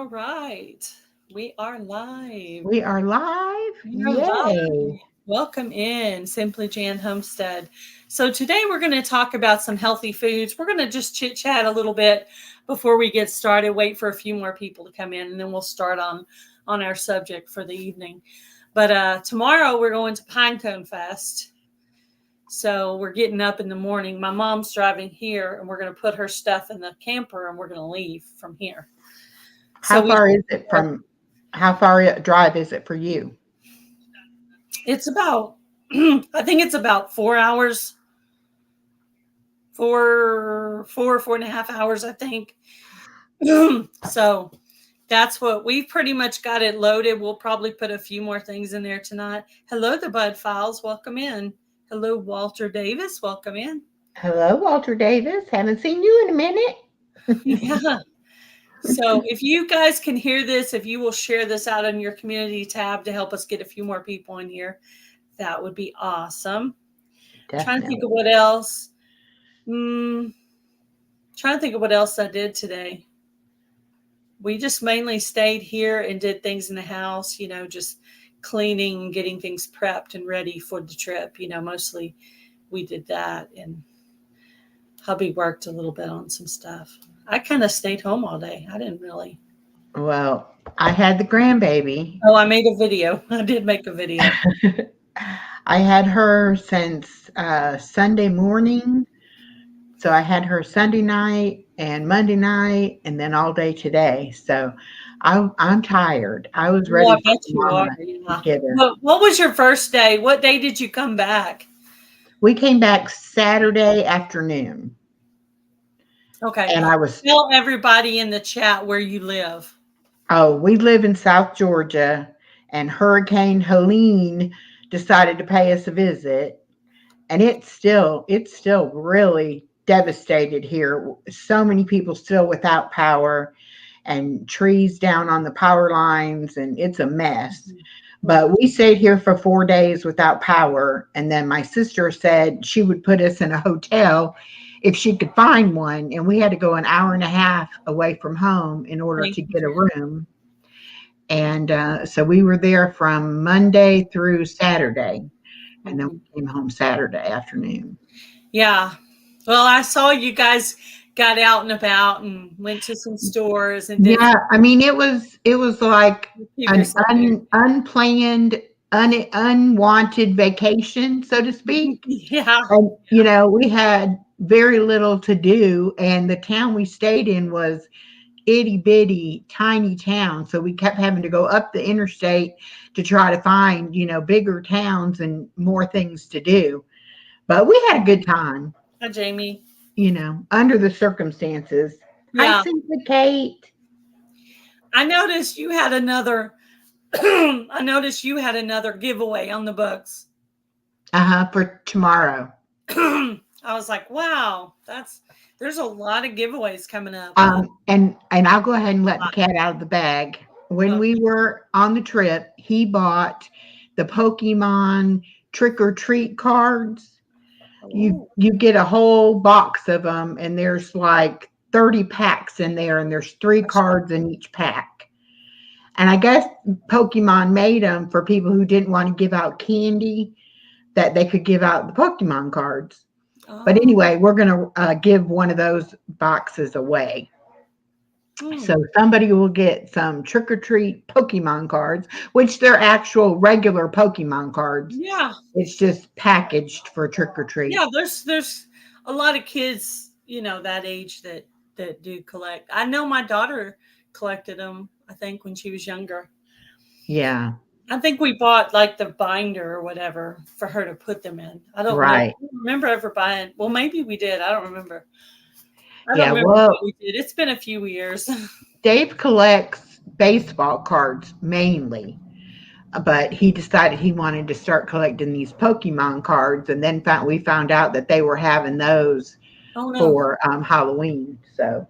All right. We are live. We are live. We are live. Yay. Welcome in, Simply Jan Homestead. So today we're going to talk about some healthy foods. We're going to just chit chat a little bit before we get started. Wait for a few more people to come in, and then we'll start on our subject for the evening. But tomorrow we're going to Pinecone Fest. So we're getting up in the morning. My mom's driving here, and we're going to put her stuff in the camper, and we're going to leave from here. How far a drive is it for you? It's about, I think it's about 4 hours, four and a half hours, I think. So that's what we've pretty much got it loaded. We'll probably put a few more things in there tonight. Hello, the Bud Files. Welcome in. Hello, Walter Davis. Welcome in. Hello, Walter Davis. Haven't seen you in a minute. Yeah. So if you guys can hear this, if you will share this out on your community tab to help us get a few more people in here, that would be awesome. Definitely. Trying to think of what else. Trying to think of what else I did today. We just mainly stayed here and did things in the house, just cleaning, getting things prepped and ready for the trip. Mostly we did that, and hubby worked a little bit on some stuff. I kind of stayed home all day. I didn't really. Well, I had the grandbaby. Oh, I made a video. I did make a video. I had her since Sunday morning. So I had her Sunday night and Monday night and then all day today. So I'm tired. I was ready I for bet you are. to get her. What was your first day? What day did you come back? We came back Saturday afternoon. Okay. And I was tell everybody in the chat where you live. Oh, we live in South Georgia, and Hurricane Helene decided to pay us a visit, and it's still really devastated here. So many people still without power, and trees down on the power lines, and it's a mess. But we stayed here for 4 days without power, and then my sister said she would put us in a hotel if she could find one, and we had to go an hour and a half away from home in order to get a room. And so we were there from Monday through Saturday, and then we came home Saturday afternoon. Yeah. Well, I saw you guys got out and about and went to some stores and did. Yeah, I mean it was like an unplanned, unwanted vacation, so to speak. Yeah. And we had very little to do, and the town we stayed in was itty bitty tiny town, so we kept having to go up the interstate to try to find bigger towns and more things to do. But we had a good time. Hi, Jamie. Under the circumstances. Yeah. Hi, Simply Kate. I noticed you had another giveaway on the books. For tomorrow. I was like, wow, there's a lot of giveaways coming up. And I'll go ahead and let the cat out of the bag. When we were on the trip, he bought the Pokemon trick or treat cards. You get a whole box of them, and there's like 30 packs in there, and there's 3 cards in each pack. And I guess Pokemon made them for people who didn't want to give out candy, that they could give out the Pokemon cards. But anyway, we're going to give one of those boxes away. So somebody will get some trick-or-treat Pokemon cards, which they're actual regular Pokemon cards. Yeah. It's just packaged for trick-or-treat. Yeah, there's a lot of kids, that age that do collect. I know my daughter collected them, I think, when she was younger. Yeah. I think we bought like the binder or whatever for her to put them in. I don't remember ever buying. Well, maybe we did. I don't remember. I don't remember what we did. It's been a few years. Dave collects baseball cards mainly, but he decided he wanted to start collecting these Pokemon cards, and then we found out that they were having those for Halloween. So,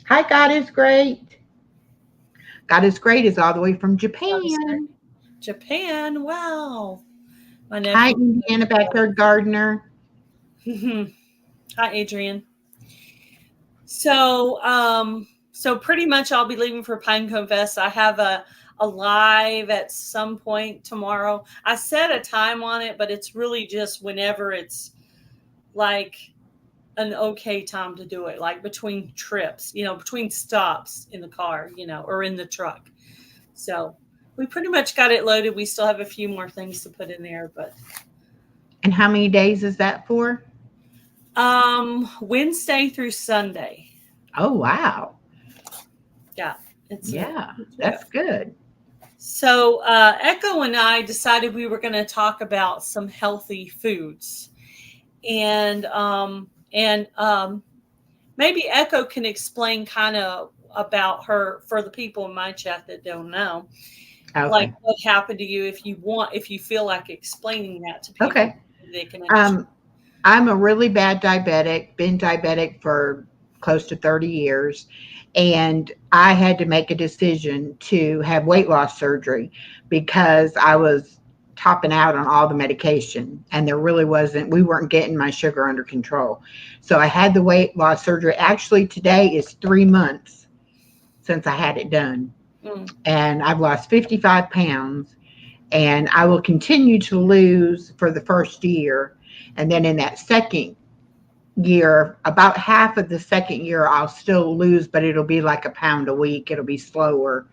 hi, God is Great. God is Great is all the way from Japan. Japan, wow. Hi, Indiana Backyard Gardener. Hi, Adrian. So So pretty much I'll be leaving for Pinecone Fest. I have a live at some point tomorrow. I set a time on it, but it's really just whenever it's like an okay time to do it, like between trips, between stops in the car, or in the truck. So we pretty much got it loaded. We still have a few more things to put in there, but And how many days is that for? Wednesday through Sunday. Oh, wow. Yeah, it's a Yeah, trip. that's good. So Echo and I decided we were going to talk about some healthy foods, and maybe Echo can explain kind of about her for the people in my chat that don't know, like Okay. what happened to you. If you feel like explaining that to people, Okay. they can understand. Um, I'm a really bad diabetic, been diabetic for close to 30 years. And I had to make a decision to have weight loss surgery because I was topping out on all the medication and we weren't getting my sugar under control. So I had the weight loss surgery. Actually, today is 3 months since I had it done. Mm, And I've lost 55 pounds, and I will continue to lose for the first year. And then in that second year, about half of the second year, I'll still lose, but it'll be like a pound a week. It'll be slower.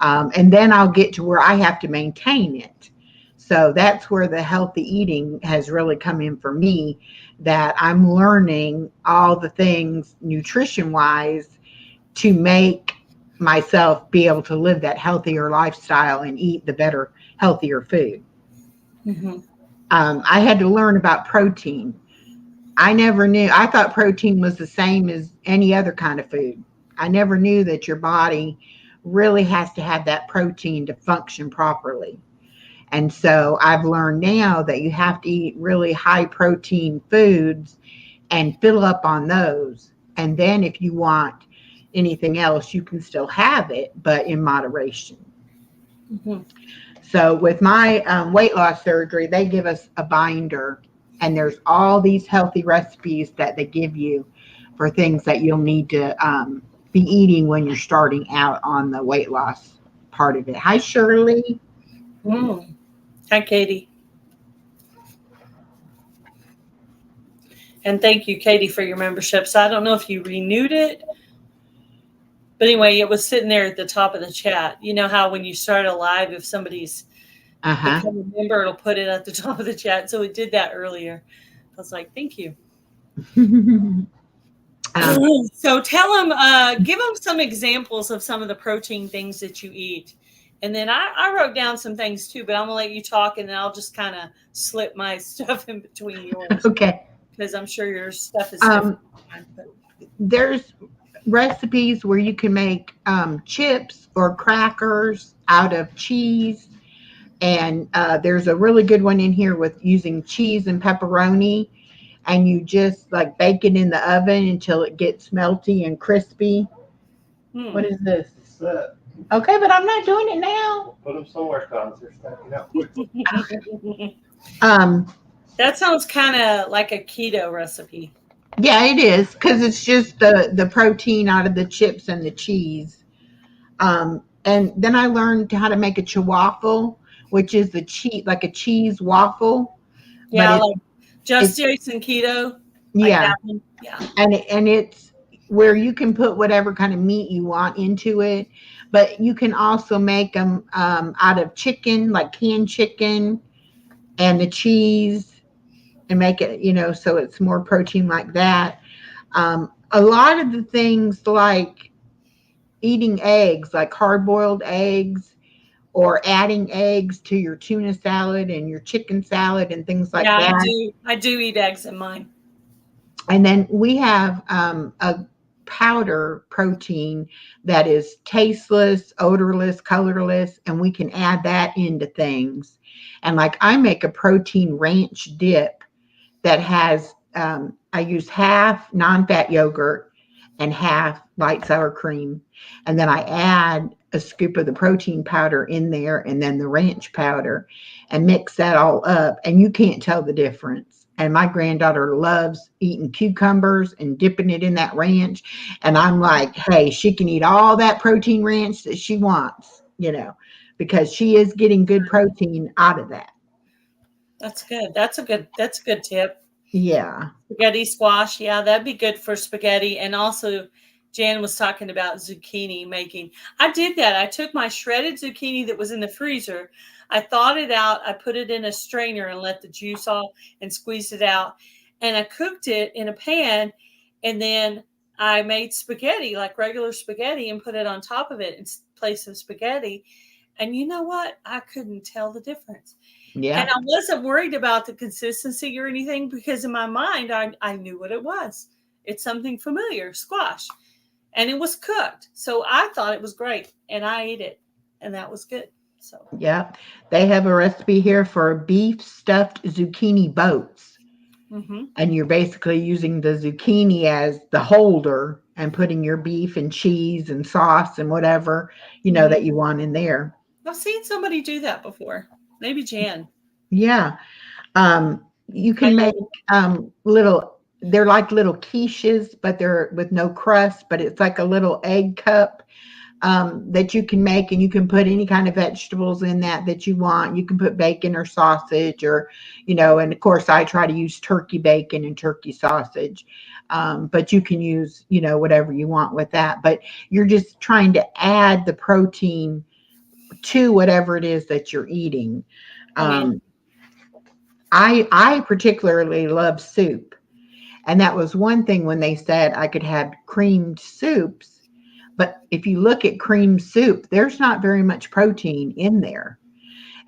And then I'll get to where I have to maintain it. So that's where the healthy eating has really come in for me, that I'm learning all the things nutrition wise to make myself be able to live that healthier lifestyle and eat the better, healthier food. mm-hmm. I had to learn about protein. I never knew. I thought protein was the same as any other kind of food. I never knew that your body really has to have that protein to function properly. And so I've learned now that you have to eat really high protein foods and fill up on those. And then if you want anything else, you can still have it, but in moderation. Mm-hmm. So with my weight loss surgery, they give us a binder, and there's all these healthy recipes that they give you for things that you'll need to be eating when you're starting out on the weight loss part of it. Hi, Shirley. Mm. Hi, Katie. And thank you, Katie, for your membership. So I don't know if you renewed it, but anyway, it was sitting there at the top of the chat. You know how when you start a live, if somebody's Uh huh. become a member, it'll put it at the top of the chat. So it did that earlier. I was like, thank you. um, So give them some examples of some of the protein things that you eat. And then I wrote down some things too, but I'm gonna let you talk, and then I'll just kind of slip my stuff in between yours okay. because I'm sure your stuff is different. Um, there's recipes where you can make chips or crackers out of cheese. And there's a really good one in here with using cheese and pepperoni. And you just like bake it in the oven until it gets melty and crispy. Hmm. What is this? Okay, but I'm not doing it now. Put them somewhere, cause they're stacking up quickly. Um, That sounds kind of like a keto recipe. yeah, it is because it's just the protein out of the chips and the cheese. And then I learned how to make a chawaffle, which is the cheese like a cheese waffle, but Yeah, like Just it's Jason Keto, like yeah, that one. Yeah. and it's where you can put whatever kind of meat you want into it, but you can also make them out of chicken, like canned chicken, and the cheese, and make it, so it's more protein like that. A lot of the things like eating eggs, like hard boiled eggs, or adding eggs to your tuna salad and your chicken salad and things like Yeah, I that. do. I do eat eggs in mine. And then we have a powder protein that is tasteless, odorless, colorless, and we can add that into things. And like I make a protein ranch dip that has, I use half non fat yogurt and half light sour cream. And then I add a scoop of the protein powder in there and then the ranch powder and mix that all up. And you can't tell the difference. And my granddaughter loves eating cucumbers and dipping it in that ranch. And I'm like, hey, she can eat all that protein ranch that she wants, because she is getting good protein out of that. That's good. That's a good tip. Yeah. Spaghetti squash, yeah, that'd be good for spaghetti. And also, Jan was talking about zucchini making. I did that. I took my shredded zucchini that was in the freezer, I thawed it out, I put it in a strainer and let the juice off and squeezed it out. And I cooked it in a pan, and then I made spaghetti, like regular spaghetti, and put it on top of it in place of spaghetti. And you know what? I couldn't tell the difference. And Yeah. I wasn't worried about the consistency or anything because in my mind, I knew what it was. It's something familiar, squash. And it was cooked. So I thought it was great. And I ate it. And that was good. So, Yeah. They have a recipe here for beef stuffed zucchini boats. hmm And you're basically using the zucchini as the holder and putting your beef and cheese and sauce and whatever, hmm that you want in there. I've seen somebody do that before. Maybe Jan. Yeah. You I can make know. they're like little quiches, but they're with no crust, but it's like a little egg cup that you can make, and you can put any kind of vegetables in that you want. You can put bacon or sausage, or and of course I try to use turkey bacon and turkey sausage, but you can use whatever you want with that. But you're just trying to add the protein to whatever it is that you're eating. Oh, yeah. Um, I particularly love soup, and that was one thing when they said I could have creamed soups. But if you look at cream soup, there's not very much protein in there.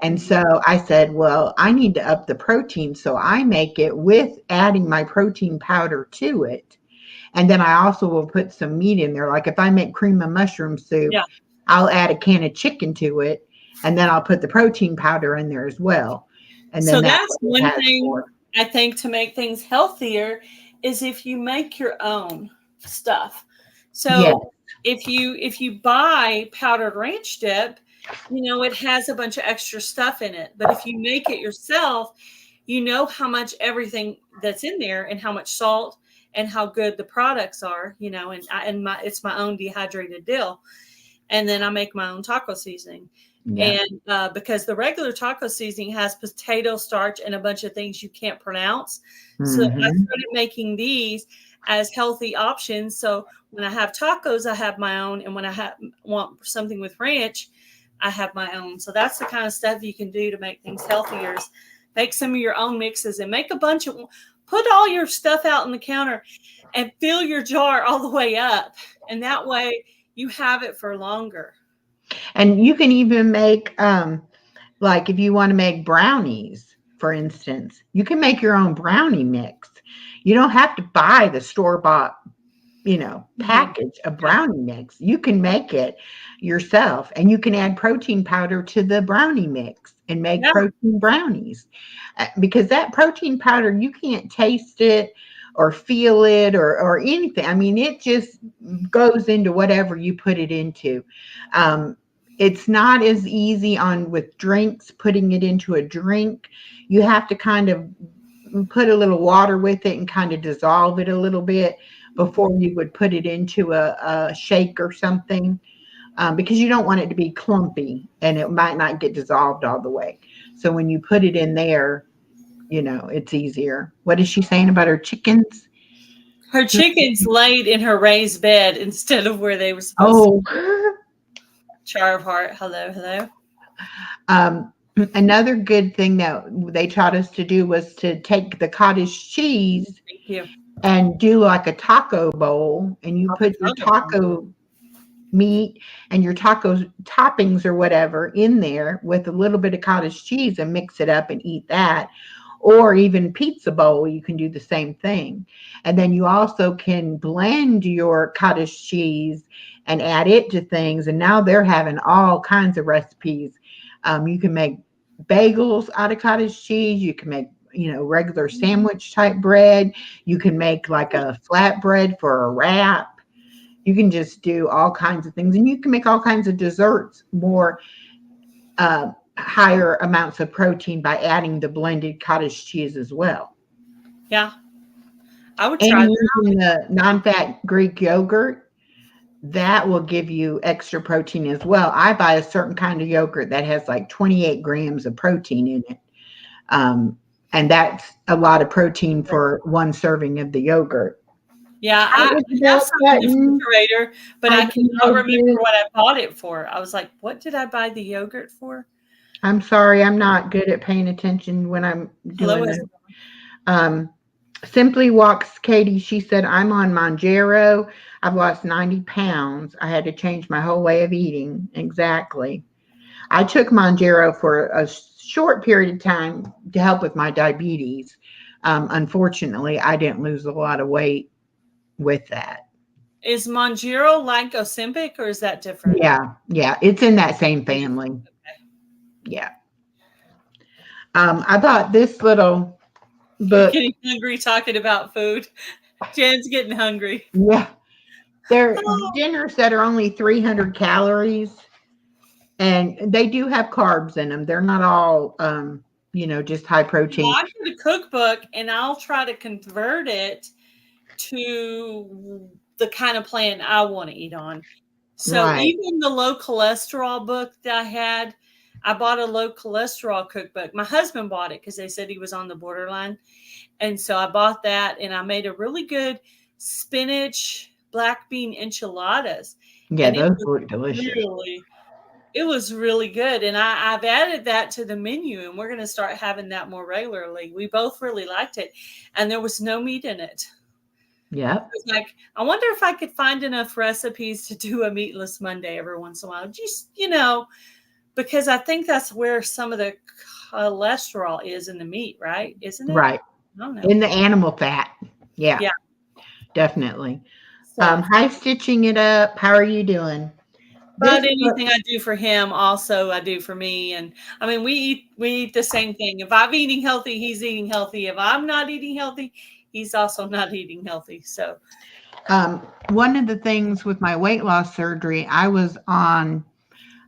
And hmm so I said, well, I need to up the protein. So I make it with adding my protein powder to it. And then I also will put some meat in there. Like if I make cream of mushroom soup, Yeah. I'll add a can of chicken to it. And then I'll put the protein powder in there as well. And So then that that's way it one has more. thing I think to make things healthier is if you make your own stuff. Yeah. So if you buy powdered ranch dip, it has a bunch of extra stuff in it. But if you make it yourself, you know how much everything that's in there and how much salt and how good the products are, it's my own dehydrated dill, and then I make my own taco seasoning. Yeah. And because the regular taco seasoning has potato starch and a bunch of things you can't pronounce, so I Hmm. started making these as healthy options. So when I have tacos, I have my own, and when want something with ranch, I have my own. So that's the kind of stuff you can do to make things healthier. Make some of your own mixes and make a bunch of. Put all your stuff out on the counter and fill your jar all the way up, and that way you have it for longer. And you can even make, like if you want to make brownies, for instance, you can make your own brownie mix. You don't have to buy the store bought, Mhm. package of Yeah. brownie mix. You can make it yourself, and you can add protein powder to the brownie mix and make Yeah. protein brownies. Because that protein powder, you can't taste it or feel it or anything. I mean, it just goes into whatever you put it into. Um, it's not as easy on with drinks, putting it into a drink. You have to kind of put a little water with it and kind of dissolve it a little bit before you would put it into a shake or something, because you don't want it to be clumpy and it might not get dissolved all the way. So when you put it in there, it's easier. What is she saying about her chickens? Her chickens laid in her raised bed instead of where they were supposed to. Oh, Char of heart. Hello, hello. um, another good thing that they taught us to do was to take the cottage cheese Thank you. and do like a taco bowl, and you put your Avocado. taco meat and your taco toppings or whatever in there with a little bit of cottage cheese and mix it up and eat that. Or even pizza bowl, you can do the same thing. And then you also can blend your cottage cheese and add it to things. And now they're having all kinds of recipes. You can make bagels out of cottage cheese. You can make, regular sandwich type bread. You can make like a flatbread for a wrap. You can just do all kinds of things, and you can make all kinds of desserts more, higher amounts of protein by adding the blended cottage cheese as well. Yeah, I would try And that. using the non-fat Greek yogurt, that will give you extra protein as well. I buy a certain kind of yogurt that has like 28 grams of protein in it. Um, and that's a lot of protein for one serving of the yogurt. Yeah, Hi, I have Isabel some in the Sutton. refrigerator, but Hi, I cannot remember Moses. what I bought it for. I was like, what did I buy the yogurt for? I'm sorry, I'm not good at paying attention when I'm doing Lois. this. Um, Simply Walks Katie, she said, I'm on Monjero. I've lost 90 pounds. I had to change my whole way of eating. Exactly. I took Monjero for a short period of time to help with my diabetes. Unfortunately, I didn't lose a lot of weight with that. Is Monjero like Ozempic or is that different? Yeah, yeah, it's in that same family. Yeah. I bought this little You're book. getting hungry talking about food. Jan's getting hungry. Yeah, they're Oh, dinners that are only 300 calories, and they do have carbs in them. They're not all, just high well, protein. I get a cookbook and I'll try to convert it to the kind of plan I want to eat on. So Right. even the low cholesterol book that I had, I bought a low cholesterol cookbook. My husband bought it because they said he was on the borderline. And so I bought that and I made a really good spinach black bean enchiladas. Yeah, And those look delicious. really, it was really good. And I've added that to the menu and we're going to start having that more regularly. We both really liked it. And there was no meat in it. Yep. Was like, I wonder if I could find enough recipes to do a meatless Monday every once in a while. Just, because I think that's where some of the cholesterol is in the meat, right? Isn't it? Right. I don't know. In the animal fat. Yeah, Yeah. definitely. So, Hi, Stitching It Up. How are you doing? but This book, anything I do for him, also I do for me. And I mean, we eat the same thing. If I'm eating healthy, he's eating healthy. If I'm not eating healthy, he's also not eating healthy. So, one of the things with my weight loss surgery, I want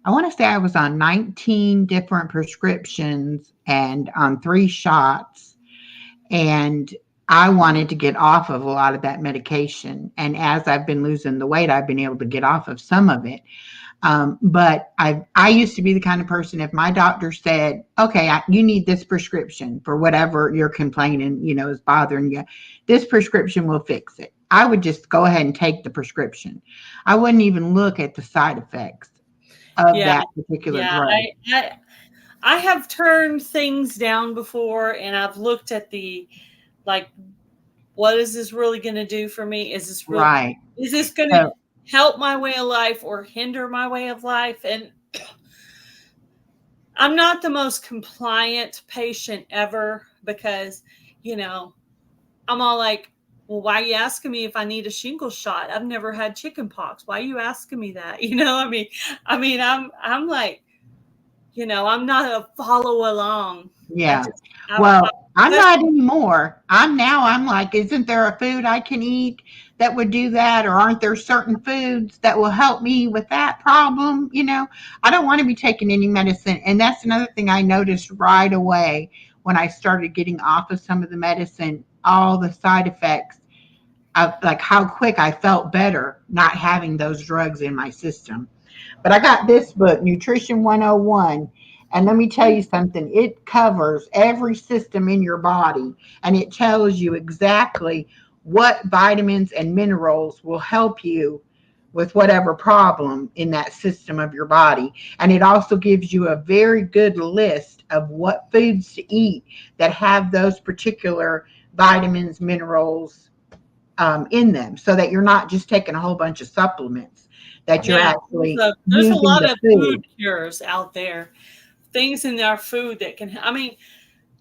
to say I was on 19 different prescriptions and on 3 shots. And I wanted to get off of a lot of that medication. And as I've been losing the weight, I've been able to get off of some of it. But I used to be the kind of person, if my doctor said, okay, you need this prescription for whatever you're complaining, is bothering you, this prescription will fix it. I would just go ahead and take the prescription. I wouldn't even look at the side effects of yeah, that particular yeah. drug. I have turned things down before, and I've looked at like, what is this really going to do for me? Right. Is this going to So, help my way of life or hinder my way of life? And I'm not the most compliant patient ever because, you know, I'm all like, well, why are you asking me if I need a shingle shot? I've never had chicken pox. Why are you asking me that? I'm like, I'm not a follow along. I yeah. just, I Well, I'm just, not anymore. I'm like, isn't there a food I can eat that would do that? Or aren't there certain foods that will help me with that problem? I don't want to be taking any medicine. And that's another thing I noticed right away when I started getting off of some of the medicine, all the side effects of like how quick I felt better not having those drugs in my system. But I got this book, Nutrition 101. And let me tell you something, it covers every system in your body and it tells you exactly what vitamins and minerals will help you with whatever problem in that system of your body. And it also gives you a very good list of what foods to eat that have those particular vitamins, minerals, in them so that you're not just taking a whole bunch of supplements, that you're yeah, actually there's a using lot the of food food. cures out there, things in our food that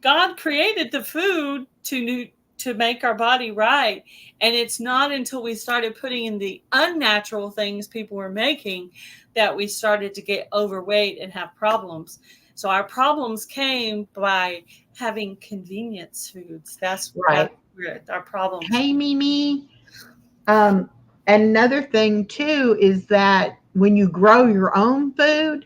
God created the food to make our body right, and it's not until we started putting in the unnatural things people were making that we started to get overweight and have problems. So our problems came by having convenience foods. That's Right. where our problems. Hey, Mimi. Um, Another thing too is that when you grow your own food,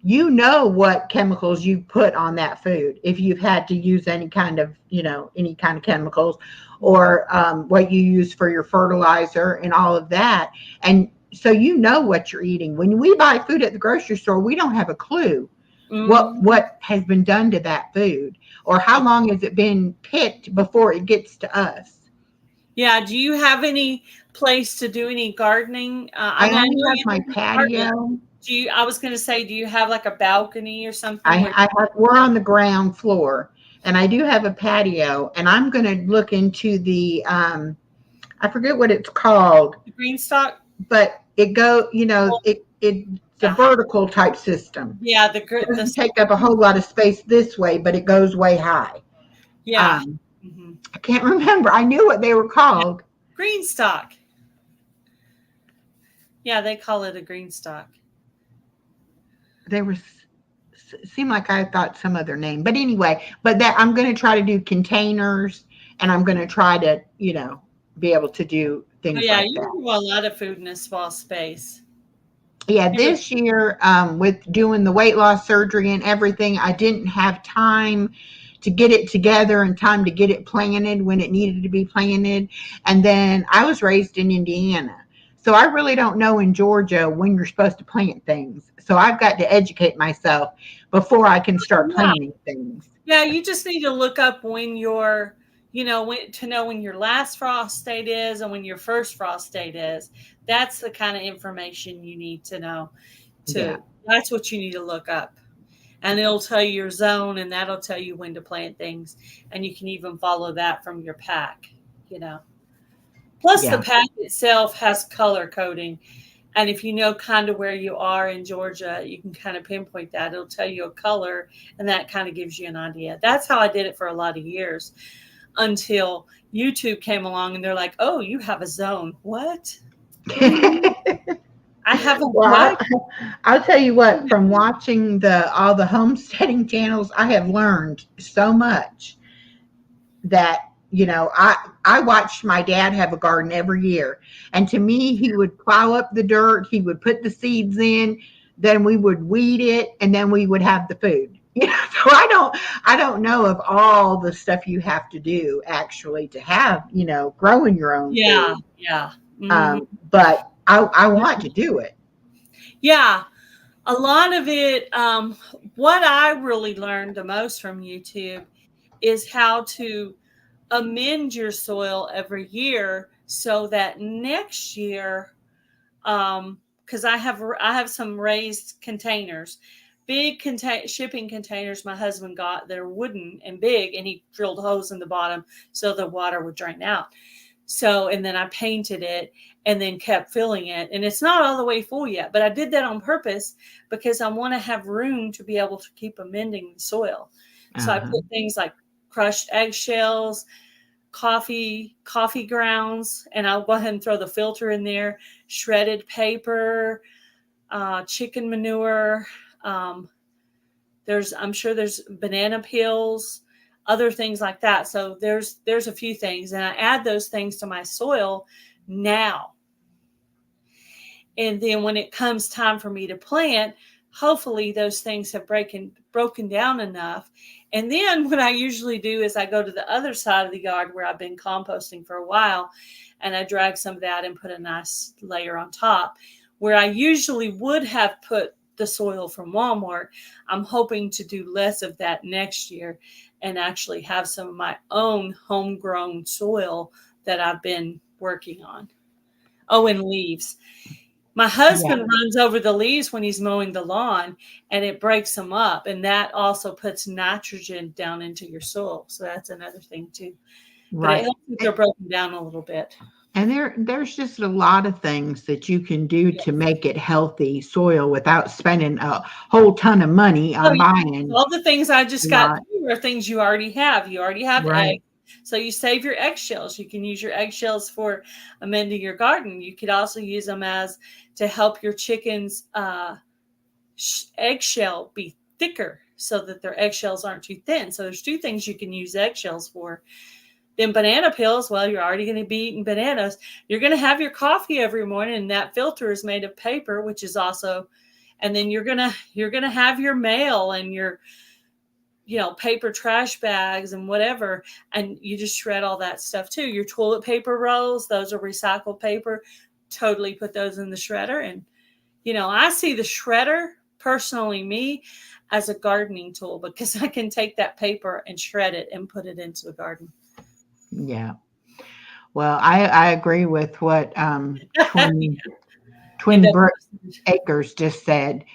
you know what chemicals you put on that food if you've had to use any kind of, any kind of chemicals, or what you use for your fertilizer and all of that. And so you know what you're eating. When we buy food at the grocery store, we don't have a clue Mm, what has been done to that food, or how long has it been picked before it gets to us. yeah. Do you have any place to do any gardening? I I mean, I only know have you my live in an apartment. patio. Do you? I was going to say, do you have like a balcony or something where We're on the ground floor, and I do have a patio, and I'm going to look into the, I forget what it's called, the green stock? but it's a Yeah, vertical type system. yeah. It The doesn't take up a whole lot of space this way, but it goes way high. yeah. Um, Hmm. I can't remember. I knew what they were Yeah. called. Green stock. Yeah, they call it a green stock. They were seemed like I thought some other name, but anyway. But that I'm going to try to do containers, and I'm going to try to be able to do Oh things yeah, like you that. can do a lot of food in a small space. Yeah, You know, this year, with doing the weight loss surgery and everything, I didn't have time to get it together and time to get it planted when it needed to be planted. And then I was raised in Indiana. So I really don't know in Georgia when you're supposed to plant things. So I've got to educate myself before I can start yeah, planting things. yeah. You just need to look up when your, to know when your last frost date is and when your first frost date is. That's the kind of information you need to know. Yeah. That's what you need to look up, and it'll tell you your zone, and that'll tell you when to plant things, and you can even follow that from your pack. You know. Plus, the Yeah. pack itself has color coding. And if you know kind of where you are in Georgia, you can kind of pinpoint that. It'll tell you a color, and that kind of gives you an idea. That's how I did it for a lot of years until YouTube came along and they're like, oh, you have a zone. What do you mean? I have a Well, what? I'll tell you what, from watching the all the homesteading channels, I have learned so much that I watched my dad have a garden every year, and to me he would plow up the dirt, he would put the seeds in, then we would weed it, and then we would have the food. So I don't know of all the stuff you have to do actually to have growing your own Yeah, food. yeah. Hmm. But I want to do it. Yeah. A lot of it, what I really learned the most from YouTube is how to amend your soil every year so that next year, because I have some raised containers, big shipping containers my husband got. They're wooden and big, and he drilled holes in the bottom so the water would drain out. So, and then I painted it and then kept filling it. And it's not all the way full yet, but I did that on purpose because I want to have room to be able to keep amending the soil. So I Uh-huh. put things like crushed eggshells, coffee grounds, and I'll go ahead and throw the filter in there, shredded paper, chicken manure. Um, I'm sure there's banana peels, other things like that. So there's a few things, and I add those things to my soil now. And then when it comes time for me to plant, hopefully those things have broken down enough. And then what I usually do is I go to the other side of the yard where I've been composting for a while, and I drag some of that and put a nice layer on top. Where I usually would have put the soil from Walmart, I'm hoping to do less of that next year and actually have some of my own homegrown soil that I've been working on. Oh, and leaves. My Yeah. husband runs over the leaves when he's mowing the lawn, and it breaks them up, and that also puts nitrogen down into your soil. So that's another thing too. But it Right. helps if they're broken down a little bit. And there's just a lot of things that you can do Yeah. to make it healthy soil without spending a whole ton of money Oh on yeah. buying All the things I a just got lot. through are things you already have. You already have Right. eggs. So you save your eggshells. You can use your eggshells for amending your garden. You could also use them as to help your chickens eggshell be thicker so that their eggshells aren't too thin. So there's two things you can use eggshells for. Then banana peels, well, you're already going to be eating bananas. You're going to have your coffee every morning, and that filter is made of paper, which is also And then you're gonna have your mail and your paper trash bags and whatever, and you just shred all that stuff too. Your toilet paper rolls, those are recycled paper. Totally put those in the shredder. And I see the shredder, personally, me, as a gardening tool, because I can take that paper and shred it and put it into the garden. Yeah. Well, I agree with what Twin End up. Acres just said.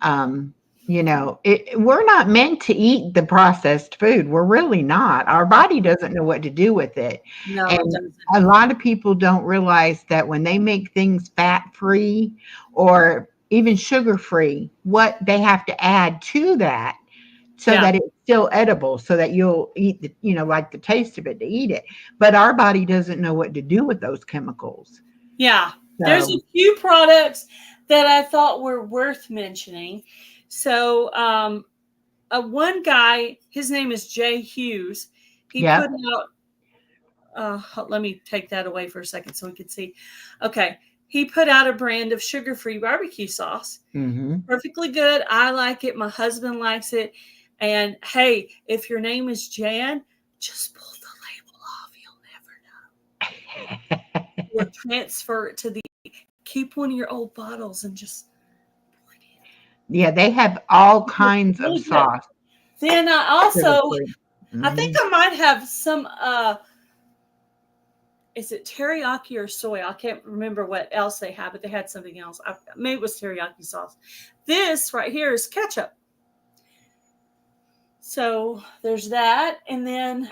Um, we're not meant to eat the processed food. We're really not. Our body doesn't know what to do with it. No, it And doesn't. a lot of people don't realize that when they make things fat free or even sugar free, what they have to add to that so Yeah, that it's still edible, so that you'll eat like the taste of it to eat it. But our body doesn't know what to do with those chemicals. yeah. There's a So, few products that I thought were worth mentioning. So, one guy, his name is Jay Hughes. He put yep. out. Let me take that away for a second so we can see. Okay, he put out a brand of sugar-free barbecue sauce. Hmm. Perfectly good. I like it. My husband likes it. And hey, if your name is Jan, just pull the label off. You'll never know. Or transfer it to the. Keep one of your old bottles and just pour it Yeah, they have all in. kinds of Really good. sauce. Then I also, Sugar-free. I think Mhm. I might have some. Is it teriyaki or soy? I can't remember what else they had, but they had something else. Maybe it was teriyaki sauce. This right here is ketchup. So there's that. And then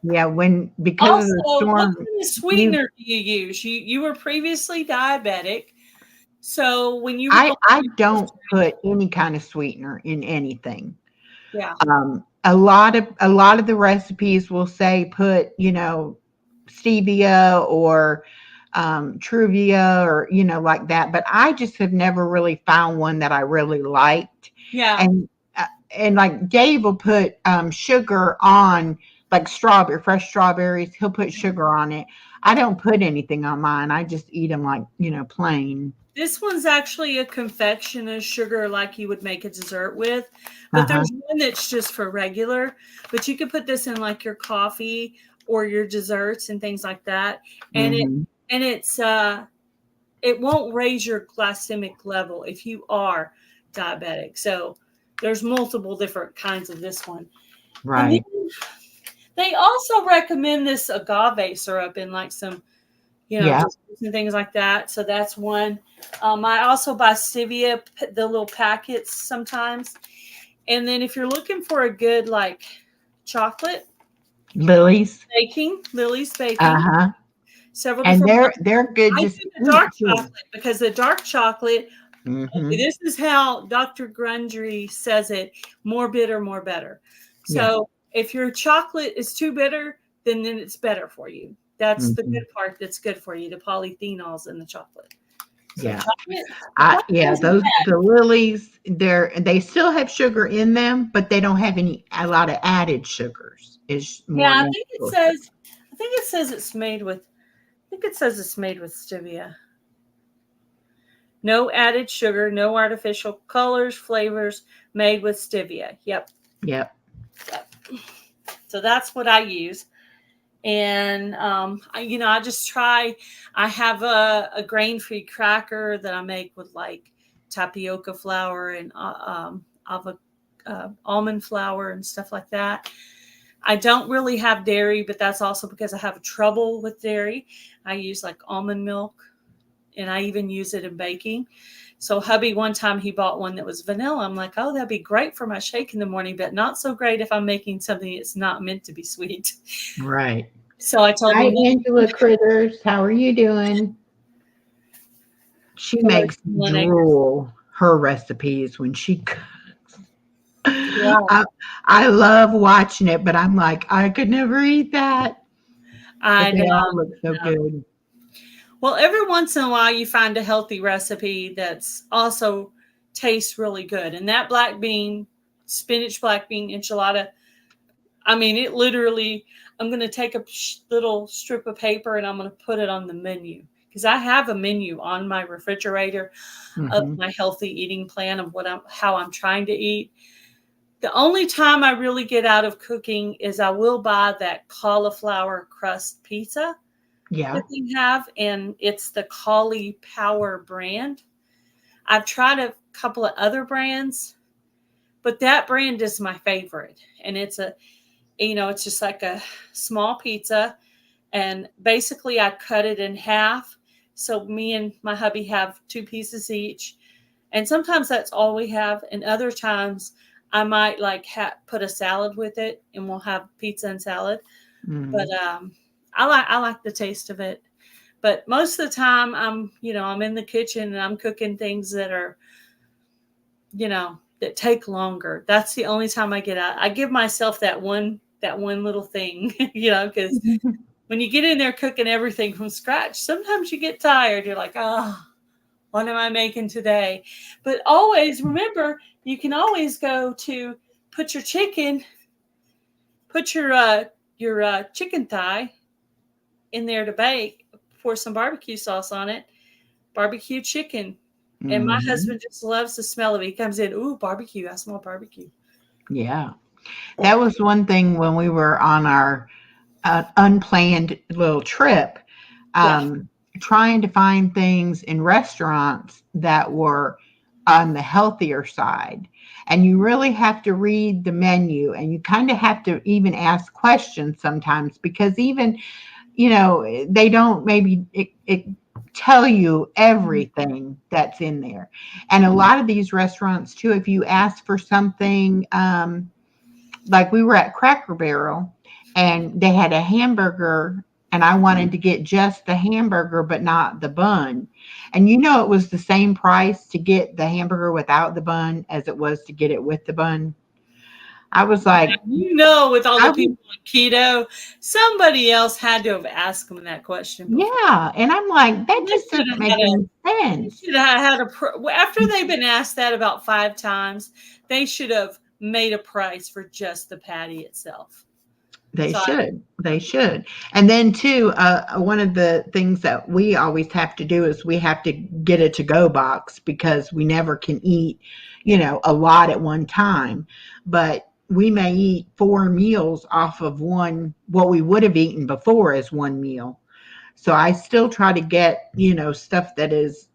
Yeah, because of also, the what storm, kind of you sweetener do you use? You were previously diabetic. So when you were I going I through this, don't put any kind of sweetener in anything. yeah, A lot of the recipes will say put, stevia or Truvia or like that, but I just have never really found one that I really liked. yeah, And and like Dave will put sugar on like strawberry, fresh strawberries. He'll put sugar on it. I don't put anything on mine. I just eat them like plain. this one's actually a confection of sugar like you would make a dessert with, Uh but huh. there's one that's just for regular. But you could put this in like your coffee or your desserts and things like that, and it Hmm. and it won't raise your glycemic level if you are diabetic. So there's multiple different kinds of this one. And then Right. they also recommend this agave syrup in like some, Yeah. desserts and things like that. So that's one. I also buy stevia, the little packets sometimes. And then if you're looking for a good like chocolate Lilies. Lily's Uh baking, huh. several And different they're good I just do to the eat dark too. chocolate because the dark chocolate, Hmm. this is how Dr. Grundry says it, more bitter, more better. Yeah. So if your chocolate is too bitter, then it's better for you. That's the Hmm. good part that's good for you, the polyphenols in the chocolate. So Yeah. chocolate Yeah, isn't those bad. the lilies, they still have sugar in them, but they don't have a lot of added sugars. Is Yeah, more natural sugar. I think it says it's made with stevia. No added sugar, no artificial colors, flavors, made with stevia. Yep. Yep. Yep. So that's what I use. And I just try. I have a grain-free cracker that I make with like tapioca flour and almond flour and stuff like that. I don't really have dairy, but that's also because I have trouble with dairy. I use like almond milk, and I even use it in baking. So hubby, one time he bought one that was vanilla. I'm like, oh, that'd be great for my shake in the morning, but not so great if I'm making something that's not meant to be sweet. Right. So I told Hi, him, no, Angela Critters. How are you doing? She hello, makes me One Acres. drool, her recipes when she cooks. Yeah, I love watching it, but I'm like, I could never eat that. But I they know. all look so good. Well, every once in a while you find a healthy recipe that's also tastes really good. And that spinach black bean enchilada, I mean, it literally, I'm going to take a little strip of paper and I'm going to put it on the menu because I have a menu on my refrigerator of Hmm. my healthy eating plan of how I'm trying to eat. The only time I really get out of cooking is I will buy that cauliflower crust pizza Yeah. that they have, and it's the Cauliflower brand. I've tried a couple of other brands, but that brand is my favorite. And it's just like a small pizza. And basically, I cut it in half. So me and my hubby have two pieces each. And sometimes that's all we have. And other times, I might like put a salad with it, and we'll have pizza and salad. But Mm. I like the taste of it. But most of the time, I'm in the kitchen and I'm cooking things that take longer. That's the only time I get out. I give myself that one little thing, because when you get in there cooking everything from scratch, sometimes you get tired. You're like, oh, what am I making today? But always remember, you can always go to put your chicken, put your chicken thigh in there to bake, pour some barbecue sauce on it, barbecue chicken. And my Hmm. husband just loves the smell of it. He comes in, ooh, barbecue. I smell barbecue. Yeah. That was one thing when we were on our unplanned little trip, Yeah. um, trying to find things in restaurants that were on the healthier side. And you really have to read the menu, and you kind of have to even ask questions sometimes, because even, they don't maybe tell you everything that's in there. And a lot of these restaurants, too, if you ask for something, like we were at Cracker Barrel and they had a hamburger, and I wanted to get just the hamburger but not the bun. And it was the same price to get the hamburger without the bun as it was to get it with the bun. I was like, With all I the was, people on keto, somebody else had to have asked them that question before. yeah. And I'm like, that They just should doesn't have had make a. any They sense. should have had after they've been asked that about 5 times. They should have made a price for just the patty itself. They So should. They should. And then too, one of the things that we always have to do is we have to get a to-go box, because we never can eat, a lot at one time. But we may eat 4 meals off of what we would have eaten before as one meal. So I still try to get, stuff that is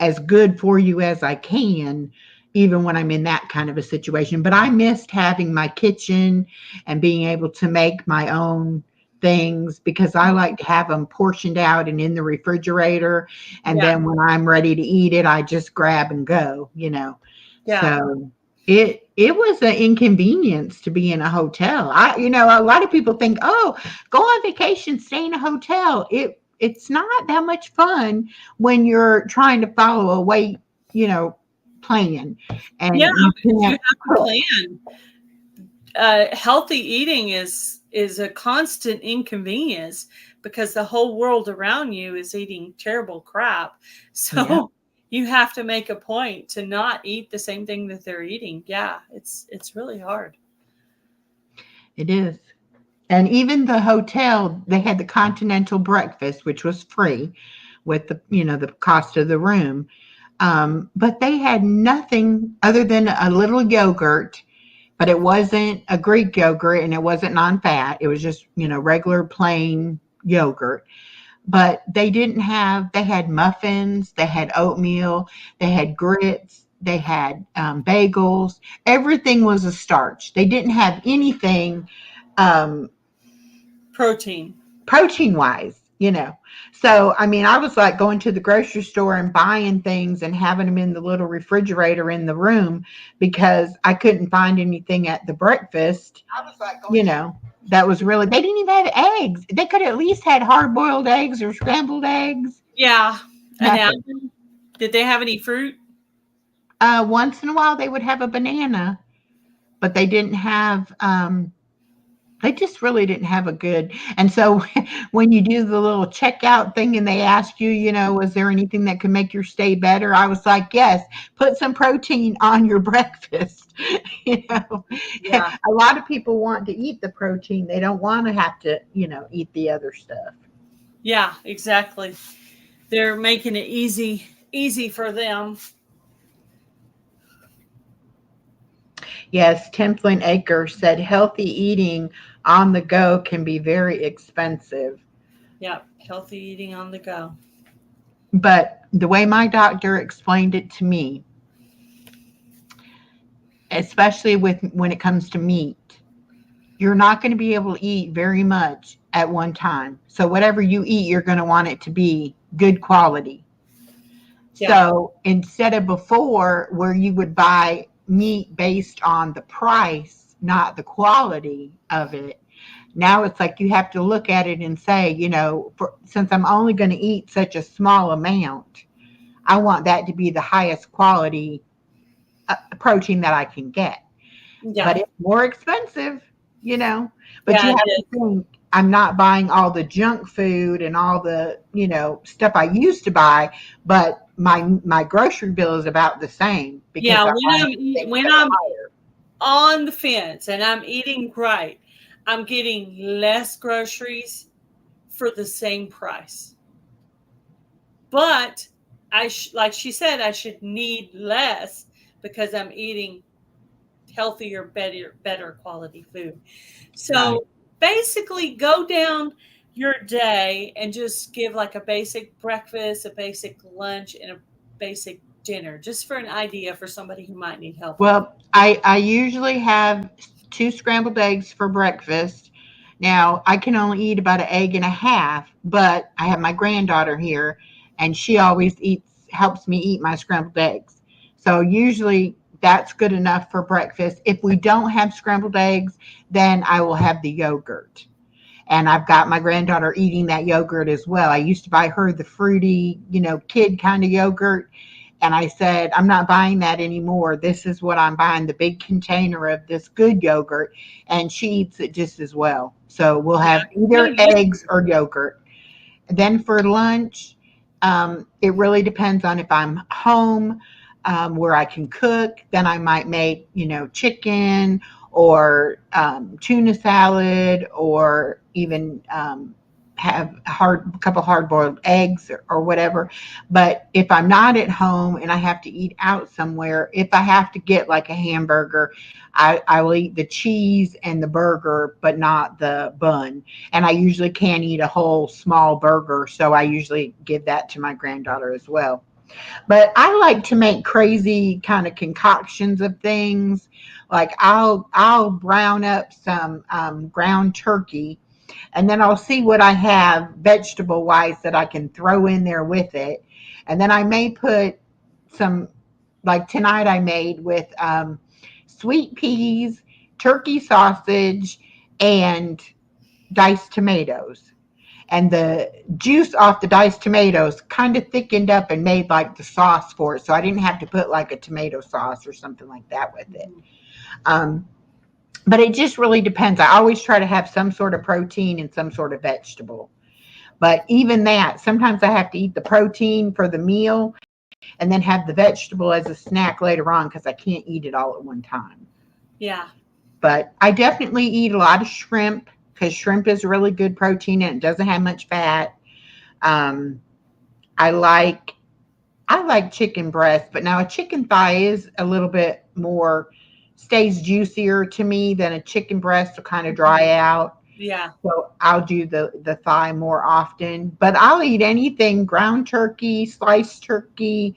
as good for you as I can, even when I'm in that kind of a situation. But I missed having my kitchen and being able to make my own things, because I like to have them portioned out and in the refrigerator. And yeah, then when I'm ready to eat it, I just grab and go. yeah, So it was an inconvenience to be in a hotel. A lot of people think, oh, go on vacation, stay in a hotel. It's not that much fun when you're trying to follow a weight, you know, plan, yeah. and you You can't have to cook. plan. Healthy eating is a constant inconvenience because the whole world around you is eating terrible crap. Yeah, So you have to make a point to not eat the same thing that they're eating. Yeah, it's really hard. it is. And even the hotel, they had the continental breakfast, which was free with the cost of the room. But they had nothing other than a little yogurt, but it wasn't a Greek yogurt and it wasn't non-fat. It was just, regular plain yogurt. But they had muffins, they had oatmeal, they had grits, they had bagels. Everything was a starch. They didn't have anything um, Protein. protein wise. So I mean, I was like going to the grocery store and buying things and having them in the little refrigerator in the room, because I couldn't find anything at the breakfast. you know that was really, they didn't even have eggs. They could at least had hard boiled eggs or scrambled eggs. Yeah. An Nothing. apple. Did they have any fruit? Once in a while they would have a banana, but they just really didn't have a good. And so when you do the little checkout thing and they ask you, was there anything that could make your stay better? I was like, yes, put some protein on your breakfast. Yeah. A lot of people want to eat the protein. They don't want to have to, eat the other stuff. Yeah, exactly. they're making it easy for them. Yes, Templin Acre said healthy eating on the go can be very expensive. Yep, healthy eating on the go. But the way my doctor explained it to me, especially with when it comes to meat, you're not going to be able to eat very much at one time. So whatever you eat, you're going to want it to be good quality. Yeah, So instead of before, where you would buy meat based on the price, not the quality of it, now it's like you have to look at it and say, since I'm only going to eat such a small amount, I want that to be the highest quality protein that I can get. But yeah, it's more expensive, you know. But you yeah. It have to is. think I'm not buying all the junk food and all the, stuff I used to buy, but my grocery bill is about the same because Yeah, I buy things when that are I'm higher. on the fence and I'm eating right, I'm getting less groceries for the same price. But like she said, I should need less because I'm eating healthier, better quality food. Right. So basically, go down your day and just give like a basic breakfast, a basic lunch, and a basic dinner, just for an idea for somebody who might need help with it. Well, I usually have two scrambled eggs for breakfast. Now, I can only eat about an egg and a half, but I have my granddaughter here and she always helps me eat my scrambled eggs. So usually that's good enough for breakfast. If we don't have scrambled eggs, then I will have the yogurt. And I've got my granddaughter eating that yogurt as well. I used to buy her the fruity, kid kind of yogurt. And I said, I'm not buying that anymore. This is what I'm buying, the big container of this good yogurt. And she eats it just as well. So we'll Yeah, have kind either of used eggs or yogurt. Then for lunch, it really depends on if I'm home where I can cook. Then I might make, chicken or tuna salad or even have a couple hard boiled eggs or whatever. But if I'm not at home and I have to eat out somewhere, if I have to get like a hamburger, I will eat the cheese and the burger, but not the bun. And I usually can't eat a whole small burger, so I usually give that to my granddaughter as well. But I like to make crazy kind of concoctions of things. Like I'll brown up some ground turkey, and then I'll see what I have vegetable wise that I can throw in there with it, and then I may put some, like tonight I made with sweet peas, turkey sausage, and diced tomatoes. And the juice off the diced tomatoes kind of thickened up and made like the sauce for it. So I didn't have to put like a tomato sauce or something like that with it. Mhm. Um, but it just really depends. I always try to have some sort of protein and some sort of vegetable. But even that, sometimes I have to eat the protein for the meal and then have the vegetable as a snack later on because I can't eat it all at one time. Yeah. But I definitely eat a lot of shrimp because shrimp is really good protein and it doesn't have much fat. Um, I like I like chicken breast, but now a chicken thigh is a little bit more stays juicier to me than a chicken breast will kind of Mhm. dry out. Yeah. So I'll do the thigh more often, but I'll eat anything: ground turkey, sliced turkey,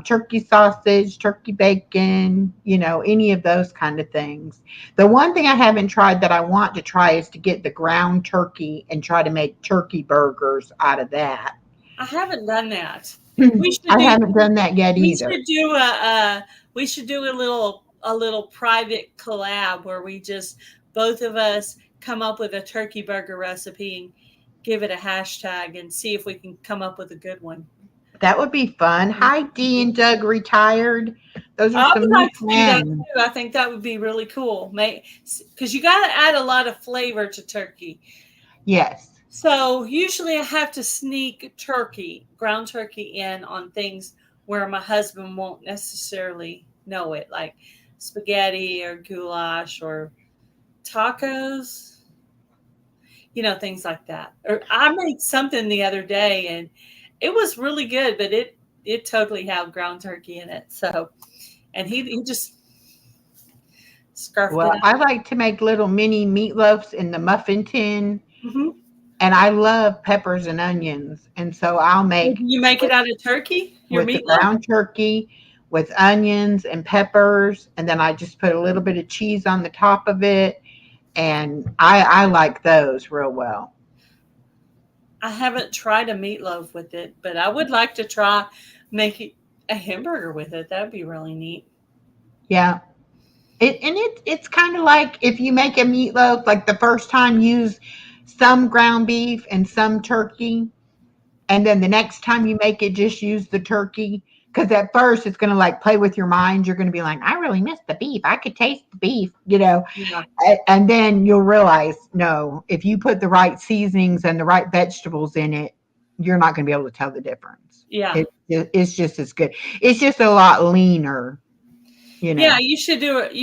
turkey sausage, turkey bacon, any of those kind of things. The one thing I haven't tried that I want to try is to get the ground turkey and try to make turkey burgers out of that. I haven't done that. We should I do haven't done that yet we either. should do we should do a little private collab where we just both of us come up with a turkey burger recipe and give it a hashtag and see if we can come up with a good one. That would be fun. Hi, Dee and Doug retired. Those are I some would new like to do that friends. too. I think that would be really cool. Because you got to add a lot of flavor to turkey. Yes. So usually I have to sneak ground turkey in on things where my husband won't necessarily know it, like spaghetti or goulash or tacos, things like that. Or I made something the other day It was really good, but it totally had ground turkey in it. So, and he just scarfed Well, it I up. like to make little mini meatloafs in the muffin tin, Hmm. and I love peppers and onions, and so I'll Do make you make it out of turkey? Your with the meatloaf? ground turkey with onions and peppers, and then I just put a little bit of cheese on the top of it, and I like those real well. I haven't tried a meatloaf with it, but I would like to try making a hamburger with it. That'd be really neat. Yeah. It's kind of like if you make a meatloaf, like the first time use some ground beef and some turkey, and then the next time you make it, just use the turkey. Because at first it's going to like play with your mind. You're going to be like, I really miss the beef. I could taste the beef, you know. Yeah. And then you'll realize, no, if you put the right seasonings and the right vegetables in it, you're not going to be able to tell the difference. Yeah. It's just as good. It's just a lot leaner, you Yeah, know. you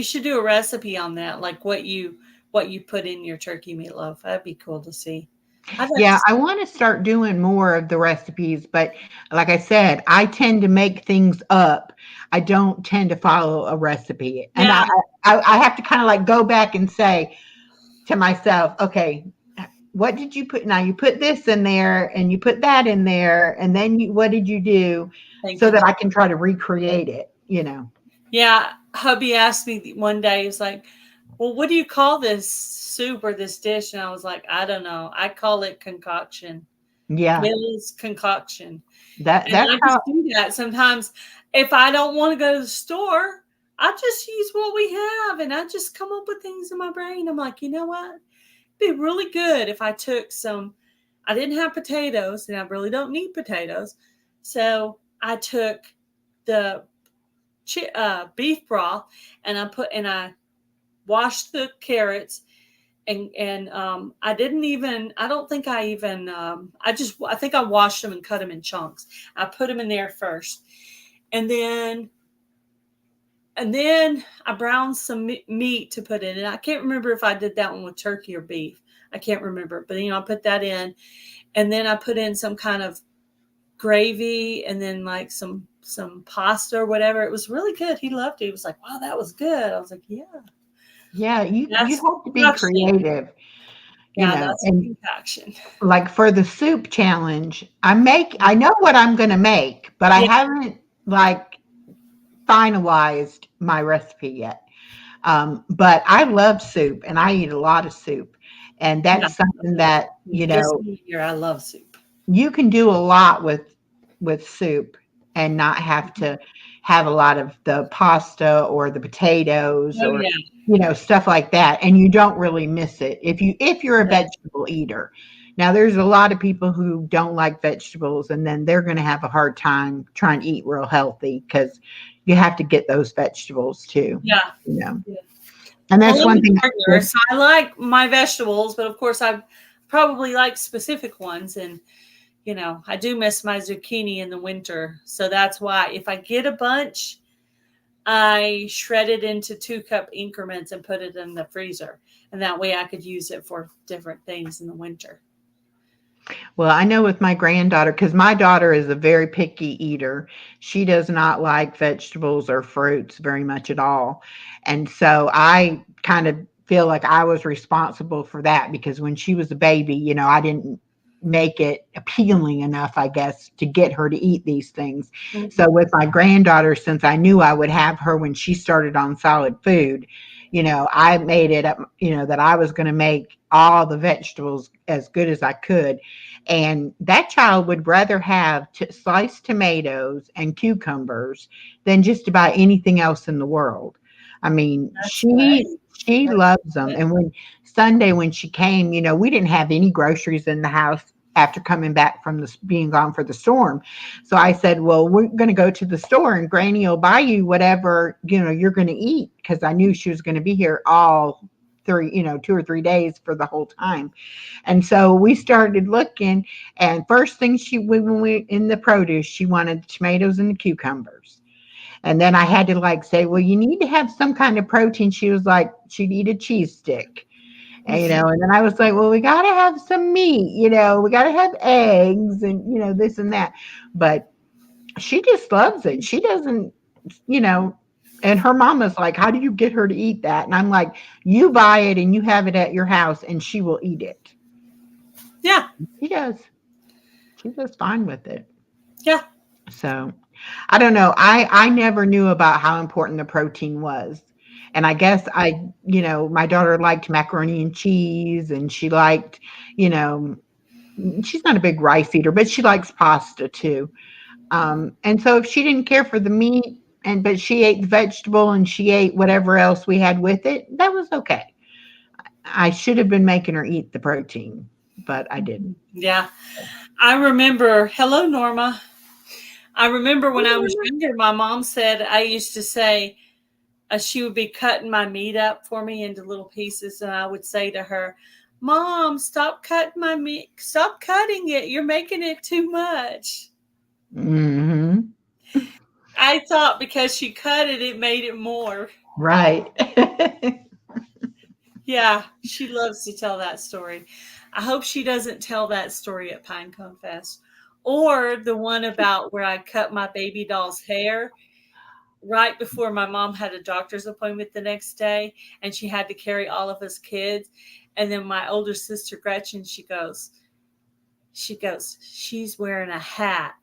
should do a recipe on that, like what you put in your turkey meatloaf. That'd be cool to see. I'd like Yeah, to. I want to start doing more of the recipes, but like I said, I tend to make things up. I don't tend to follow a recipe, and Yeah, I have to kind of like go back and say to myself, okay, what did you put? Now you put this in there, and you put that in there, and then what did you do, thank so you. that I can try to recreate it? You know? Yeah, hubby asked me one day. He was like, "Well, what do you call this soup or this dish?" And I was like, "I don't know. I call it concoction. Yeah, Gail's concoction." And that's I how. just do that sometimes. If I don't want to go to the store, I just use what we have, and I just come up with things in my brain. I'm like, you know what? It'd be really good if I took some. I didn't have potatoes, and I really don't need potatoes, so I took the beef broth, and I washed the carrots, and I didn't even. I don't think I even. I think I washed them and cut them in chunks. I put them in there first, and then I browned some meat to put in it. I can't remember if I did that one with turkey or beef. I can't remember, but I put that in, and then I put in some kind of gravy, and then like some pasta or whatever. It was really good. He loved it. He was like, "Wow, that was good." I was like, "Yeah, Yeah, you that's have to be concoction. creative, you Yeah, know, that's a and concoction." like for the soup challenge, I Mhm. know what I'm gonna make, but I Yeah, haven't like finalized my recipe yet. But I love soup and I eat a lot of soup. And yeah, that's I something love that, soup. This time of year, I love soup. you can do a lot with soup and not have to have a lot of the pasta or the potatoes Oh or yeah, stuff like that, and you don't really miss it if you're a yeah, vegetable eater. Now there's a lot of people who don't like vegetables, and then they're going to have a hard time trying to eat real healthy because you have to get those vegetables too, yeah. you know Yeah. and Well, that's I'm one a thing. gardener, so I like my vegetables, but of course I probably like specific ones, and I do miss my zucchini in the winter. So that's why if I get a bunch, I shred it into 2 cup increments and put it in the freezer. And that way I could use it for different things in the winter. Well, I know with my granddaughter, because my daughter is a very picky eater. She does not like vegetables or fruits very much at all. And so I kind of feel like I was responsible for that because when she was a baby, I didn't make it appealing enough, I guess, to get her to eat these things. So Mhm. with my granddaughter, since I knew I would have her when she started on solid food, I made it up, that I was going to make all the vegetables as good as I could, and that child would rather have sliced tomatoes and cucumbers than just about anything else in the world. I mean, That's she great. loves them. And when Sunday when she came, we didn't have any groceries in the house after coming back from being gone for the storm. So I said, "Well, we're going to go to the store and Granny will buy you whatever, you're going to eat," because I knew she was going to be here all 2 or 3 days for the whole time. And so we started looking, and first thing when we in the produce, she wanted the tomatoes and the cucumbers. And then I had to like say, well, you need to have some kind of protein. She was like, she'd eat a cheese stick. And, and then I was like, well, we got to have some meat, we got to have eggs and, this and that. But she just loves it. She doesn't, you know, and her mama's like, how do you get her to eat that? And I'm like, you buy it and you have it at your house and she will eat it. Yeah. She does. She's just fine with it. Yeah. So I don't know. I never knew about how important the protein was. And I guess my daughter liked macaroni and cheese and she liked, you know, she's not a big rice eater, but she likes pasta too. And so if she didn't care for the meat but she ate the vegetable and she ate whatever else we had with it, that was okay. I should have been making her eat the protein, but I didn't. Yeah. I remember, hello, Norma. I remember when I was younger, my mom said I used to say, she would be cutting my meat up for me into little pieces, and I would say to her, Mom, stop cutting my meat. Stop cutting it. You're making it too much. Mm-hmm. I thought because she cut it, it made it more. Right. Yeah, she loves to tell that story. I hope she doesn't tell that story at Pinecone Fest. Or the one about where I cut my baby doll's hair right before my mom had a doctor's appointment the next day and she had to carry all of us kids. And then my older sister Gretchen, she's wearing a hat.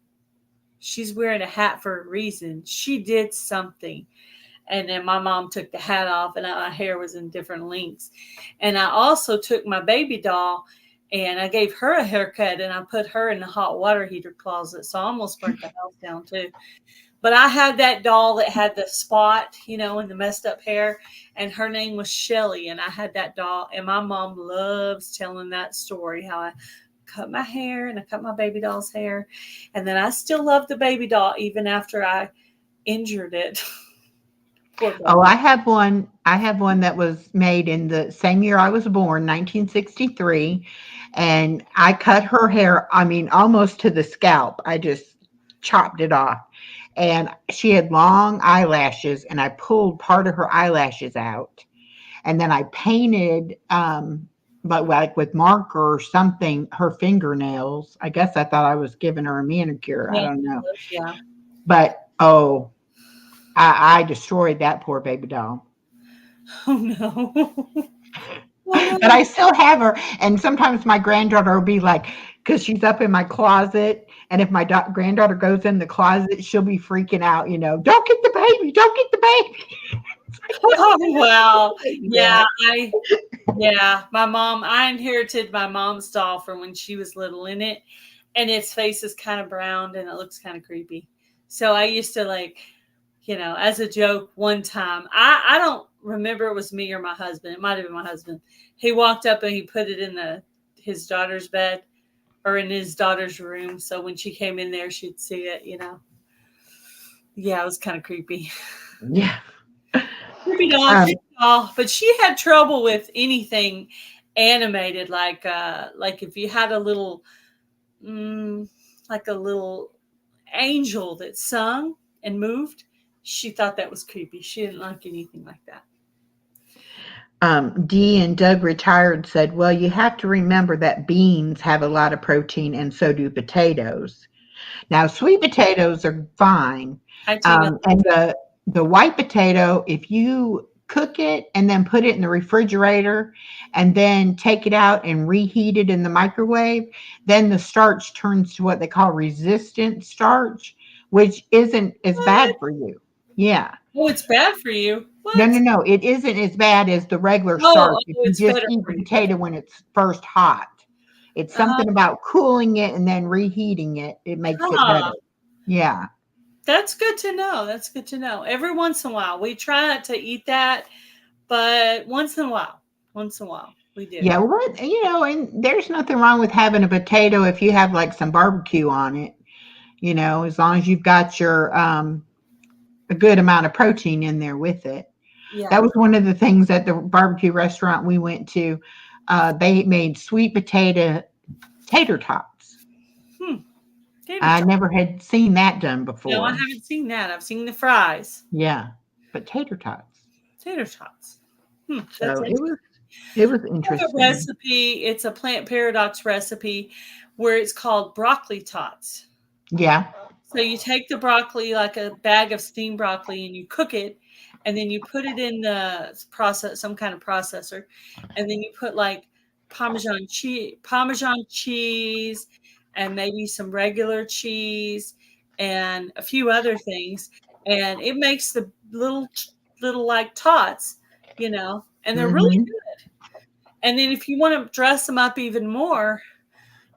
She's wearing a hat for a reason. She did something. And then my mom took the hat off and my hair was in different lengths. And I also took my baby doll and I gave her a haircut and I put her in the hot water heater closet. So I almost burnt the house down too. But I had that doll that had the spot, and the messed up hair, and her name was Shelly. And I had that doll, and my mom loves telling that story, how I cut my hair and I cut my baby doll's hair. And then I still love the baby doll even after I injured it. Poor Oh, baby. I have one that was made in the same year I was born, 1963, and I cut her hair, I mean, almost to the scalp. I just chopped it off. And she had long eyelashes and I pulled part of her eyelashes out. And then I painted but like with marker or something her fingernails. I guess I thought I was giving her a manicure. I Yeah. don't know. Yeah. But oh, I destroyed that poor baby doll. Oh, no. Oh, But no. I still have her. And sometimes my granddaughter will be like, because she's up in my closet. And if my granddaughter goes in the closet, she'll be freaking out, don't get the baby, don't get the baby. Oh, wow. Baby Yeah. doll. I inherited my mom's doll from when she was little in it. And its face is kind of browned and it looks kind of creepy. So I used to as a joke one time, I don't remember it was me or my husband. It might have been my husband. He walked up and he put it in his daughter's bed or in his daughter's room. So when she came in there, she'd see it. Yeah, it was kind of creepy. Yeah. Creepy doll, Um, creepy doll. But she had trouble with anything animated, like if you had mm, a little angel that sung and moved, she thought that was creepy. She didn't like anything like that. Dee and Doug retired said, well, you have to remember that beans have a lot of protein and so do potatoes. Now, sweet potatoes are fine. Hi, Tina. And the white potato, if you cook it and then put it in the refrigerator and then take it out and reheat it in the microwave, then the starch turns to what they call resistant starch, which isn't as bad What? for you. Yeah. Oh, it's bad for you. No, What? no, no. It isn't as bad as the regular Oh, starch if you it's just better eat for the you. Okay. potato when it's first hot. It's Uh, something about cooling it and then reheating it. It makes it huh. better. Yeah. That's good to know. That's good to know. Every once in a while, we try not to eat that, but once in a while, we do. Yeah. What, and there's nothing wrong with having a potato if you have like some barbecue on it, as long as you've got your, a good amount of protein in there with it. Yeah. That was one of the things at the barbecue restaurant we went to. They made sweet potato tater tots. Hmm. Tater I tot. never had seen that done No, I before. haven't seen that. I've seen the fries. Yeah, but tater tots. Tater tots. Hmm. That's So it was interesting. It was I have a interesting. recipe. It's a plant paradox recipe where it's called broccoli tots. Yeah. So you take the broccoli, like a bag of steamed broccoli, and you cook it, and then you put it in the process, some kind of processor, and then you put like Parmesan cheese, and maybe some regular cheese, and a few other things, and it makes the little like tots, and they're really Hmm. good. And then if you want to dress them up even more,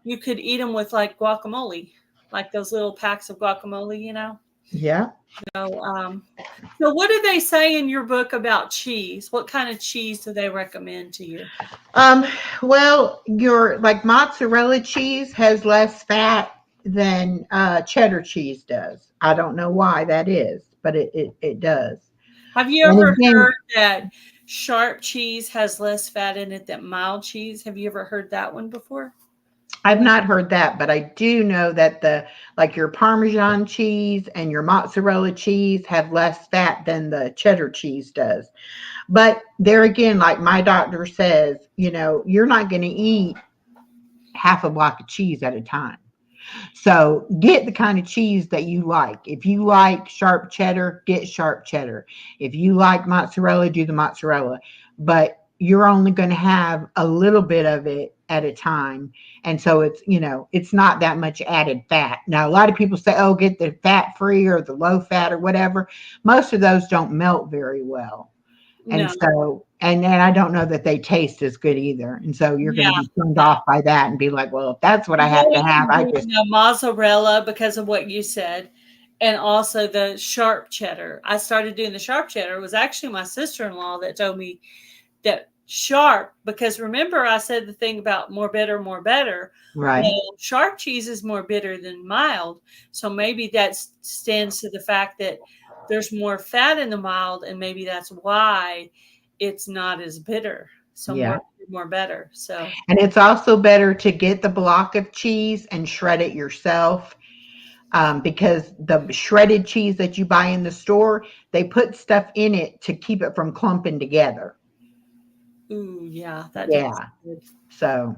you could eat them with like guacamole, like those little packs of guacamole. Yeah. So, so what do they say in your book about cheese? What kind of cheese do they recommend to you? Um, well, your like mozzarella cheese has less fat than cheddar cheese does. I don't know why that is, but it does. Have you And ever again, heard that sharp cheese has less fat in it than mild cheese? Have you ever heard that one before? I've not heard that, but I do know that the like your Parmesan cheese and your mozzarella cheese have less fat than the cheddar cheese does. But there again, like my doctor says, you're not going to eat half a block of cheese at a time. So get the kind of cheese that you like. If you like sharp cheddar, get sharp cheddar. If you like mozzarella, do the mozzarella. But you're only going to have a little bit of it at a time. And so it's not that much added fat. Now, a lot of people say, oh, get the fat free or the low fat or whatever. Most of those don't melt very well. And No. so, and then I don't know that they taste as good either. And so you're going Yeah. to be turned Yeah. off by that and be like, well, if that's what I I've have to always have, been I doing just, the mozzarella because of what you said, and also the sharp cheddar. I started doing the sharp cheddar. It was actually my sister-in-law that told me that sharp, because remember I said the thing about more bitter, more better. right. Well, sharp cheese is more bitter than mild. So maybe that stands to the fact that there's more fat in the mild, and maybe that's why it's not as bitter. So Yeah. more better. So And it's also better to get the block of cheese and shred it yourself, because the shredded cheese that you buy in the store, they put stuff in it to keep it from clumping together. ooh, yeah, that doesn't Yeah. sound good. So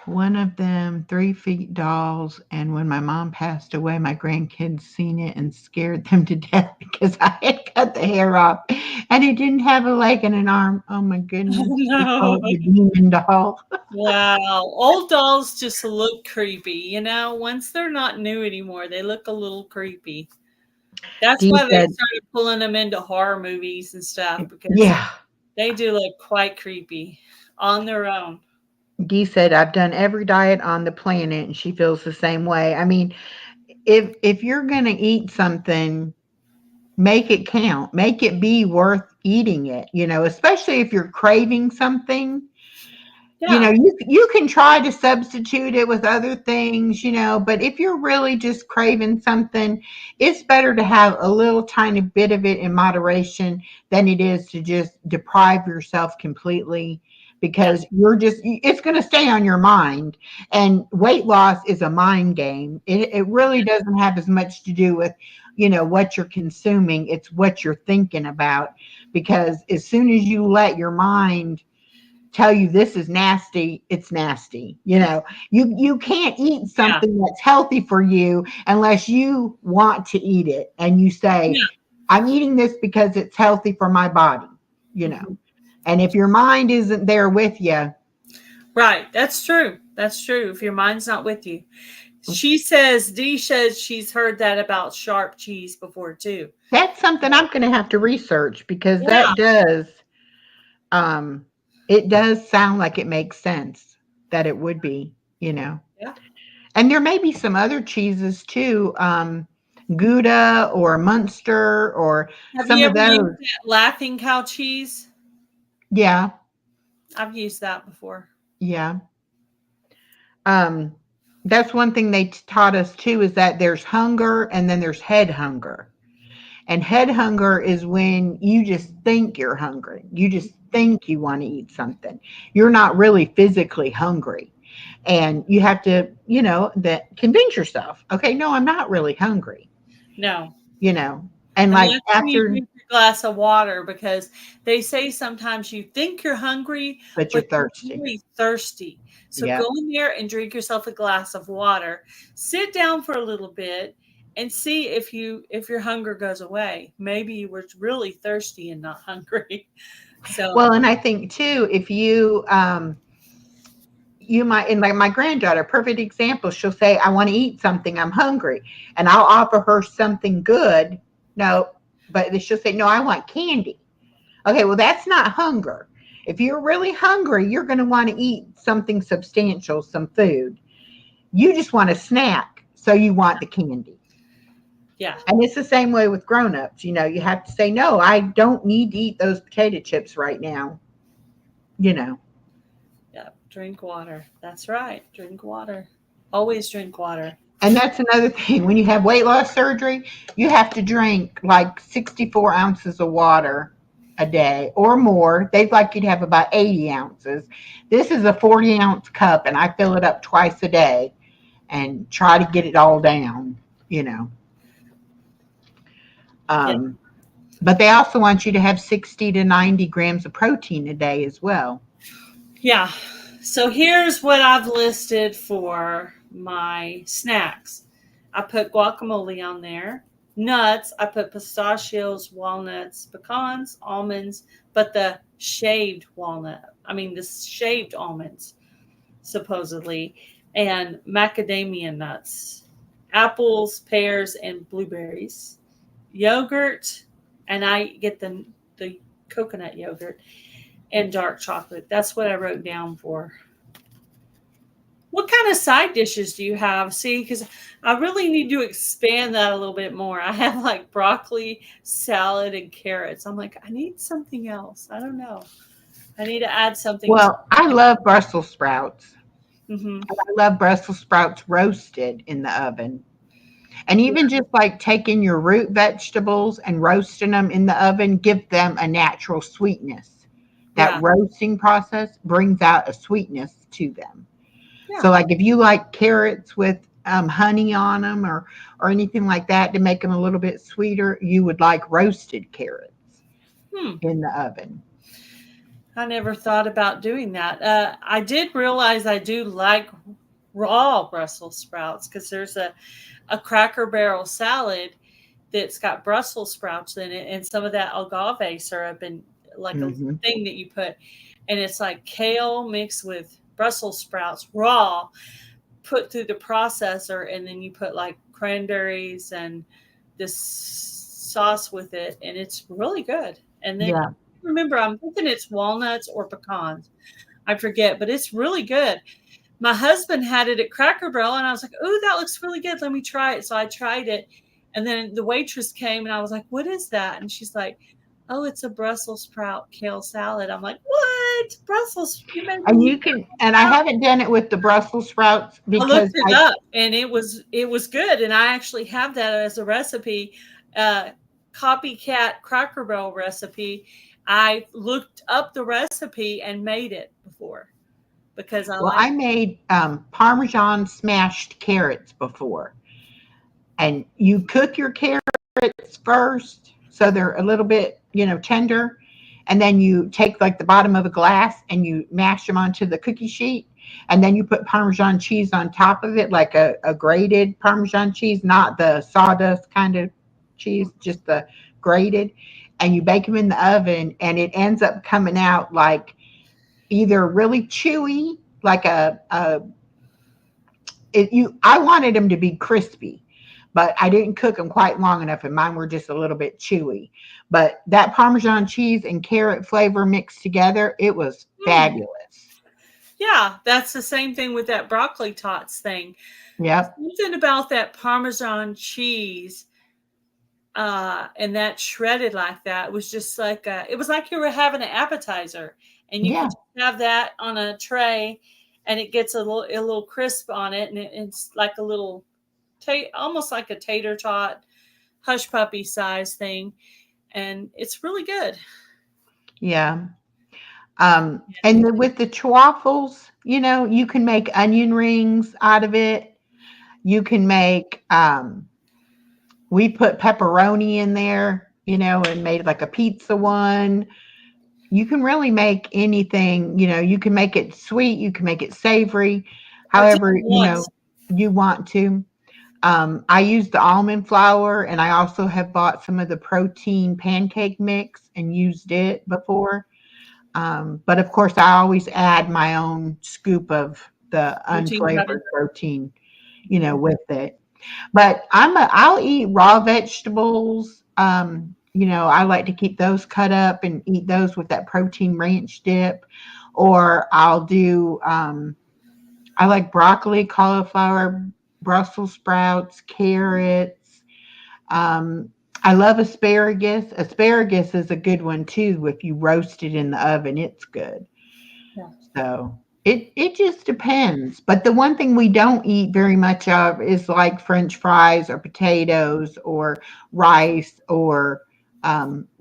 one of them 3 feet dolls, and when my mom passed away, my grandkids seen it and scared them to death because I had cut the hair off and it didn't have a leg and an arm. Oh my Oh goodness. They no. call it the demon doll. Wow. Old dolls just look creepy. Once they're not new anymore, they look a little creepy. That's Dee why they said, started pulling them into horror movies and stuff, because yeah. they do look quite creepy on their own. Dee said, I've done every diet on the planet and she feels the same way. I mean, if you're gonna eat something, make it count. Make it be worth eating it, especially if you're craving something. Yeah. You can try to substitute it with other things, but if you're really just craving something, it's better to have a little tiny bit of it in moderation than it is to just deprive yourself completely, because Yes. it's going to stay on your mind. And weight loss is a mind game. It really doesn't have as much to do with what you're consuming. It's what you're thinking about, because as soon as you let your mind tell you this is nasty, it's nasty. You can't eat Yeah. something that's healthy for you unless you want to eat it and you say, Yeah. I'm eating this because it's healthy for my body, you know. Mhm. And if your mind isn't there with you, Right. That's true. That's true. If your mind's not with you. Dee says she's heard that about sharp cheese before too. that's something I'm going to have to research, because Yeah. um it does sound like it makes sense that it would be. Yeah. And there may be some other cheeses too, Gouda or Munster or Have some you of ever used those. that laughing cow cheese? Yeah, I've used that before. yeah. Um, that's one thing they taught us too, is that there's hunger and then there's head hunger. And head hunger is when you just think you're hungry. You just think you want to eat something. You're not really physically hungry. And you have to, that convince yourself, okay, no, I'm not really hungry, No. you know. And like Unless when you after, drink a glass of water because they say sometimes you think you're hungry, but you're but you're thirsty. really thirsty. So go Yep. in there and drink yourself a glass of water. Sit down for a little bit and see if your hunger goes away. Maybe you were really thirsty and not hungry. So Well, and I think too, if you you might, and like my granddaughter, perfect example, she'll say, I want to eat something, I'm hungry. And I'll offer her something good. No, but she'll say, no, I want candy. Okay, well, that's not hunger. If you're really hungry, you're going to want to eat something substantial, some food. You just want a snack, so you want the candy. yeah, And it's the same way with grown-ups. You have to say, no, I don't need to eat those potato chips right now. You know. yeah. Drink water. That's right. Drink water. Always drink water. And that's another thing. When you have weight loss surgery, you have to drink like 64 ounces of water a day or more. They'd like you to have about 80 ounces. This is a 40-ounce cup, and I fill it up twice a day and try to get it all down, you know. Yeah. Um, but they also want you to have 60 to 90 grams of protein a day as well. Yeah. So here's what I've listed for my snacks. I put guacamole on there. Nuts, I put pistachios, walnuts, pecans, almonds, but the shaved walnut. I mean, the shaved almonds, supposedly, and macadamia nuts, apples, pears, and blueberries, yogurt, and I get the coconut yogurt and dark chocolate. That's what I wrote down for. What kind of side dishes do you have? See, because I really need to expand that a little bit more. I have like broccoli, salad, and carrots. I'm like, I need something else. I don't know. I need to add something to. Well, I love Brussels sprouts. Hmm. I love Brussels sprouts roasted in the oven. And Yeah, even just like taking your root vegetables and roasting them in the oven, give them a natural sweetness. That yeah, roasting process brings out a sweetness to them. yeah. So, like if you like carrots with honey on them or anything like that to make them a little bit sweeter, you would like roasted carrots Hmm. in the oven. I never thought about doing that. I did realize I do like raw Brussels sprouts because there's a Cracker Barrel salad that's got Brussels sprouts in it and some of that agave syrup and like a Hmm. thing that you put, and it's like kale mixed with Brussels sprouts raw, put through the processor, and then you put like cranberries and this sauce with it, and it's really good. And then Yeah. remember, I'm thinking it's walnuts or pecans. I forget, but it's really good. My husband had it at Cracker Barrel, and I was like, "Oh, that looks really good. Let me try it." So I tried it, and then the waitress came, and I was like, "What is that?" And she's like, "Oh, it's a Brussels sprout kale salad." I'm like, "What? Brussels? You made And me?" you can, and I haven't done it with the Brussels sprouts I looked because it up, and it was good, and I actually have that as a recipe, uh, copycat Cracker Barrel recipe. I looked up the recipe and made it before because I well, like. I made Parmesan smashed carrots before. And you cook your carrots first so they're a little bit, tender. And then you take like the bottom of a glass and you mash them onto the cookie sheet. And then you put Parmesan cheese on top of it, like a grated Parmesan cheese, not the sawdust kind of cheese, just the grated. And you bake them in the oven, and it ends up coming out like either really chewy, like I wanted them to be crispy, but I didn't cook them quite long enough, and mine were just a little bit chewy. But that Parmesan cheese and carrot flavor mixed together, it was Mm. fabulous. Yeah, that's the same thing with that broccoli tots thing. Yep. Something about that Parmesan cheese, and that shredded like that was just like it was like you were having an appetizer, and you could Yeah. just have that on a tray, and it gets a little crisp on it, and it's like a little almost like a tater tot hush puppy size thing, and it's really good. Yeah. And And with the waffles, you can make onion rings out of it. You can make, we put pepperoni in there. and made like a pizza one. You can really make anything, you can make it sweet, you can make it savory, I've done however, it once. you want to. I use the almond flour, and I also have bought some of the protein pancake mix and used it before. But of course, I always add my own scoop of the Routine unflavored butter. protein, Mhm. with it. But I'll eat raw vegetables. I like to keep those cut up and eat those with that protein ranch dip. Or I'll do I like broccoli, cauliflower, Brussels sprouts, carrots. Um, I love asparagus. Asparagus is a good one too. If you roast it in the oven, it's good. Yeah. So it just depends. But the one thing we don't eat very much of is like French fries or potatoes or rice or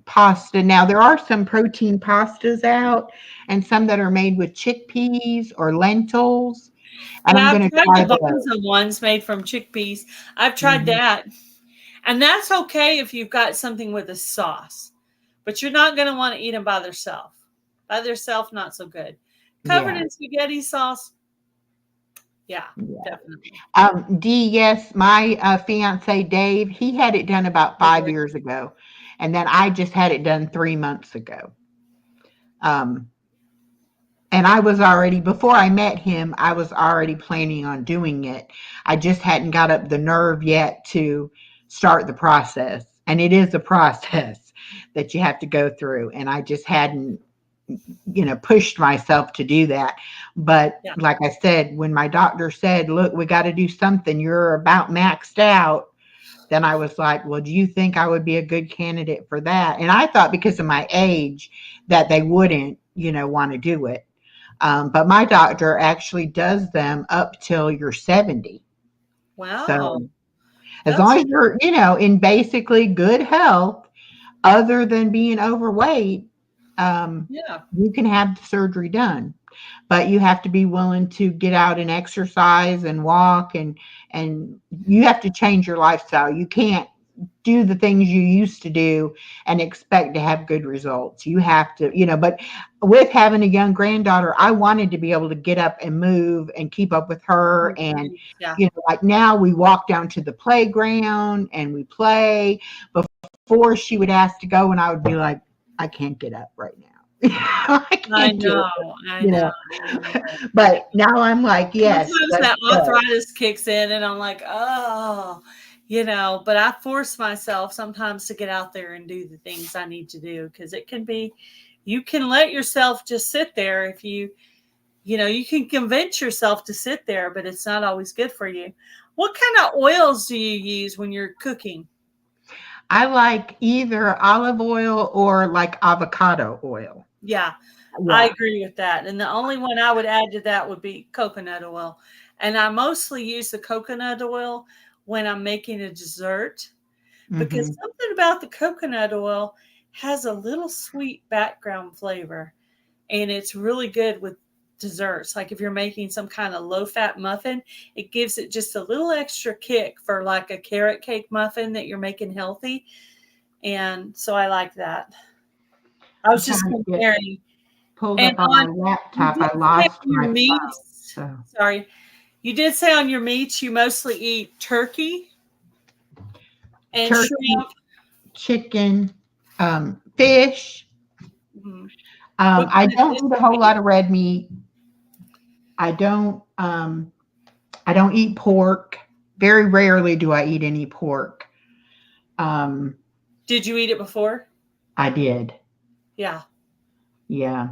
pasta. Now there are some protein pastas out and some that are made with chickpeas or lentils, and I'm Yeah, I've going to tried try the those. bonza ones made from chickpeas. I've tried Mhm. that. And that's okay if you've got something with a sauce. But you're not going to want to eat them by themselves. By themselves, not so good. Covered Yeah, in spaghetti sauce, yeah, yeah. definitely. Dee, yes, my fiance Dave, he had it done about So 5 years ago, and then I just had it done 3 months ago. Um, and I was already before I met him, I was already planning on doing it. I just hadn't got up the nerve yet to start the process, and it is a process that you have to go through, and I just hadn't pushed myself to do that. But yeah. like I said, when my doctor said, look, we got to do something, you're about maxed out, then I was like, well, do you think I would be a good candidate for that? And I thought because of my age that they wouldn't, want to do it. But my doctor actually does them up till you're 70. Wow. So as long That's as you're, in basically good health, other than being overweight, yeah. you can have the surgery done. But you have to be willing to get out and exercise and walk, and you have to change your lifestyle. You can't do the things you used to do and expect to have good results. You have to, but with having a young granddaughter, I wanted to be able to get up and move and keep up with her. And, Yeah. like now we walk down to the playground and we play. Before she would ask to go, and I would be like, I can't get up right now. I I can't do know. it, I you know. know. I know. But now I'm like, yes, Sometimes let's that go. arthritis kicks in, and I'm like, oh, but I force myself sometimes to get out there and do the things I need to do because it can be, you can let yourself just sit there if you can convince yourself to sit there, but it's not always good for you. What kind of oils do you use when you're cooking? I like either olive oil or like avocado oil. Yeah, I Yeah. agree with that. And the only one I would add to that would be coconut oil. And I mostly use the coconut oil when I'm making a dessert because Hmm. something about the coconut oil has a little sweet background flavor and it's really good with desserts. Like if you're making some kind of low fat muffin, it gives it just a little extra kick for like a carrot cake muffin that you're making healthy. And so I like that. I I'm was just trying to get comparing. pulled And up on on my you laptop. did I say lost on your my meats, so sorry, you did say on your meats you mostly eat turkey and turkey, shrimp. chicken, fish. Mhm. What I kind of don't fish eat a do you whole eat? lot of red meat. I don't. I don't eat pork. Very rarely do I eat any pork. Um, Did you eat it before? I did. Yeah. Yeah.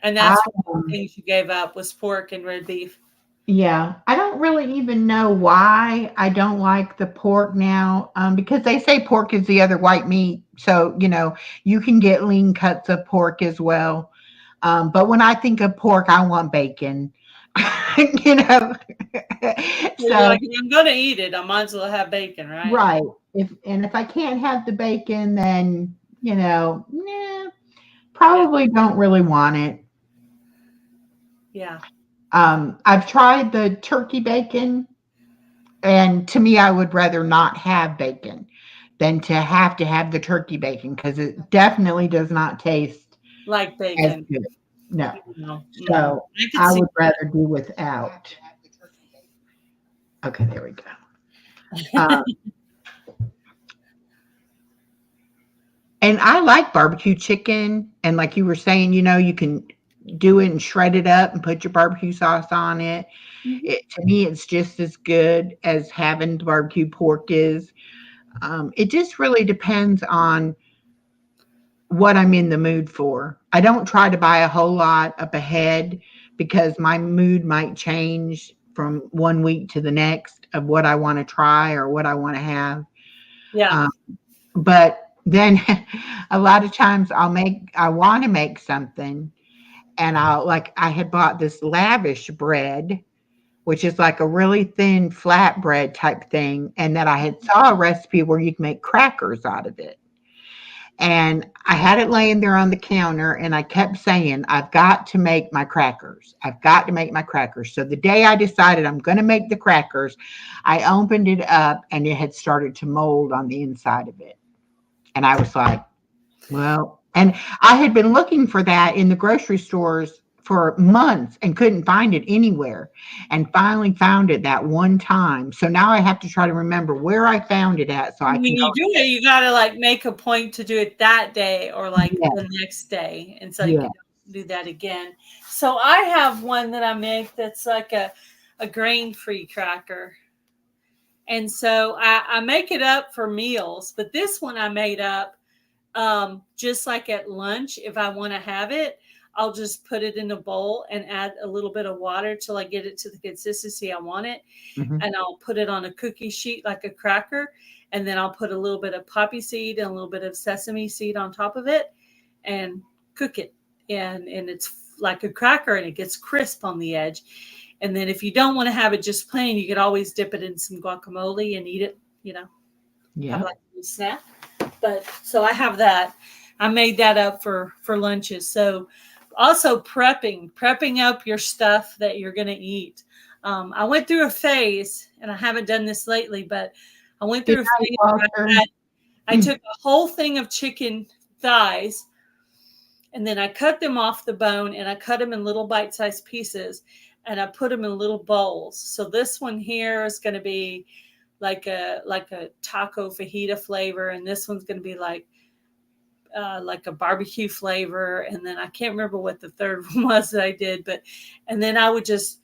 And I that's one of the things you gave up was pork and red beef. Yeah, I don't really even know why I don't like the pork now, because they say pork is the other white meat. So, you can get lean cuts of pork as well. But when I think of pork, I want bacon. you know. So you're So, like, if I'm gonna eat it, I might as well have bacon, right? right. If I can't have the bacon, then, nah, Yeah. probably don't really want it. Yeah. I've tried the turkey bacon, and to me, I would rather not have bacon than to have the turkey bacon because it definitely does not taste Like as bacon. good. No. No. So I could I see would rather do without. Okay, there we go. Uh, that. and I like barbecue chicken. And like you were saying, you can do it and shred it up and put your barbecue sauce on it. Mhm. To me, it's just as good as having the barbecue pork is. It just really depends on what I'm in the mood for. I don't try to buy a whole lot up ahead because my mood might change from one week to the next of what I want to try or what I want to have. Yeah. Um, but then a lot of times I want to make something and I had bought this lavish bread, which is like a really thin flatbread type thing. And that I had saw a recipe where you can make crackers out of it. And I had it laying there on the counter and I kept saying, I've got to make my crackers. I've got to make my crackers. So the day I decided I'm going to make the crackers, I opened it up and it had started to mold on the inside of it. And I was like, well, and I had been looking for that in the grocery stores for months and couldn't find it anywhere and finally found it that one time. So now I have to try to remember where I found it at so I When can you go. do it, you gotta like make a point to do it that day or like Yeah, the next day, and so you yeah. can do that again. So I have one that I make that's like a grain free cracker, and so I make it up for meals. But this one I made up just like at lunch. If I want to have it, I'll just put it in a bowl and add a little bit of water till I get it to the consistency I want it, Hmm. and I'll put it on a cookie sheet like a cracker, and then I'll put a little bit of poppy seed and a little bit of sesame seed on top of it and cook it. And it's like a cracker and it gets crisp on the edge. And then if you don't want to have it just plain, you could always dip it in some guacamole and eat it, have Yeah. like a little snack. But so I have that. I made that up for lunches. So also prepping up your stuff that you're going to eat. I went through a phase, and I haven't done this lately, but I went Good through a night, phase where Walter. I took a whole thing of chicken thighs, and then I cut them off the bone, and I cut them in little bite-sized pieces, and I put them in little bowls. So this one here is going to be like a taco fajita flavor, and this one's going to be like a barbecue flavor, and then I can't remember what the third one was that I did, but and then I would just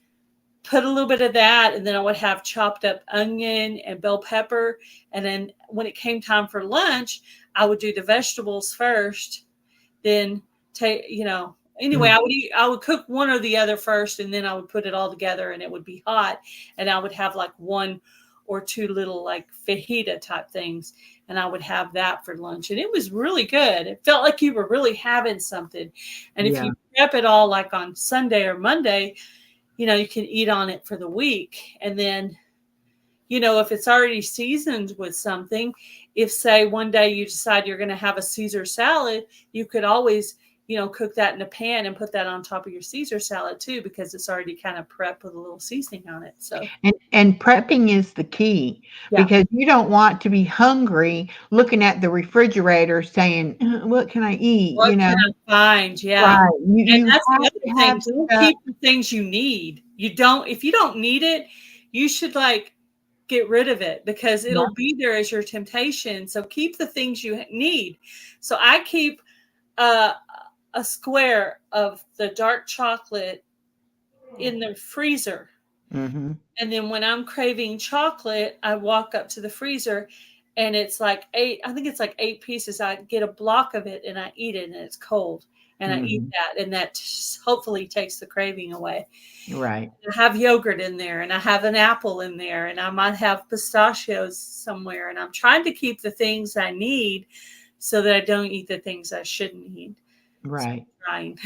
put a little bit of that, and then I would have chopped up onion and bell pepper, and then when it came time for lunch, I would do the vegetables first, then take anyway, Mm, I would cook one or the other first, and then I would put it all together, and it would be hot, and I would have like one or two little like fajita type things, and I would have that for lunch, and it was really good. It felt like you were really having something, and if yeah. you prep it all like on Sunday or Monday, you can eat on it for the week, and then if it's already seasoned with something, if say one day you decide you're going to have a Caesar salad, you could always, cook that in a pan and put that on top of your Caesar salad too, because it's already kind of prepped with a little seasoning on it. So, And prepping is the key yeah. because you don't want to be hungry looking at the refrigerator saying, "What can I eat?" What can I find? Yeah. Right. And You that's the have other to thing. have Don't stuff. keep the things you need. If you don't need it, you should like get rid of it because Yeah. it'll be there as your temptation. So keep the things you need. So I keep uh, a square of the dark chocolate in the freezer. Mhm. And then when I'm craving chocolate, I walk up to the freezer and it's like I think it's like 8 pieces. I get a block of it and I eat it and it's cold. And I eat Mhm. that and that hopefully takes the craving away. Right. I have yogurt in there and I have an apple in there and I might have pistachios somewhere. And I'm trying to keep the things I need so that I don't eat the things I shouldn't eat. So Right. I'm trying.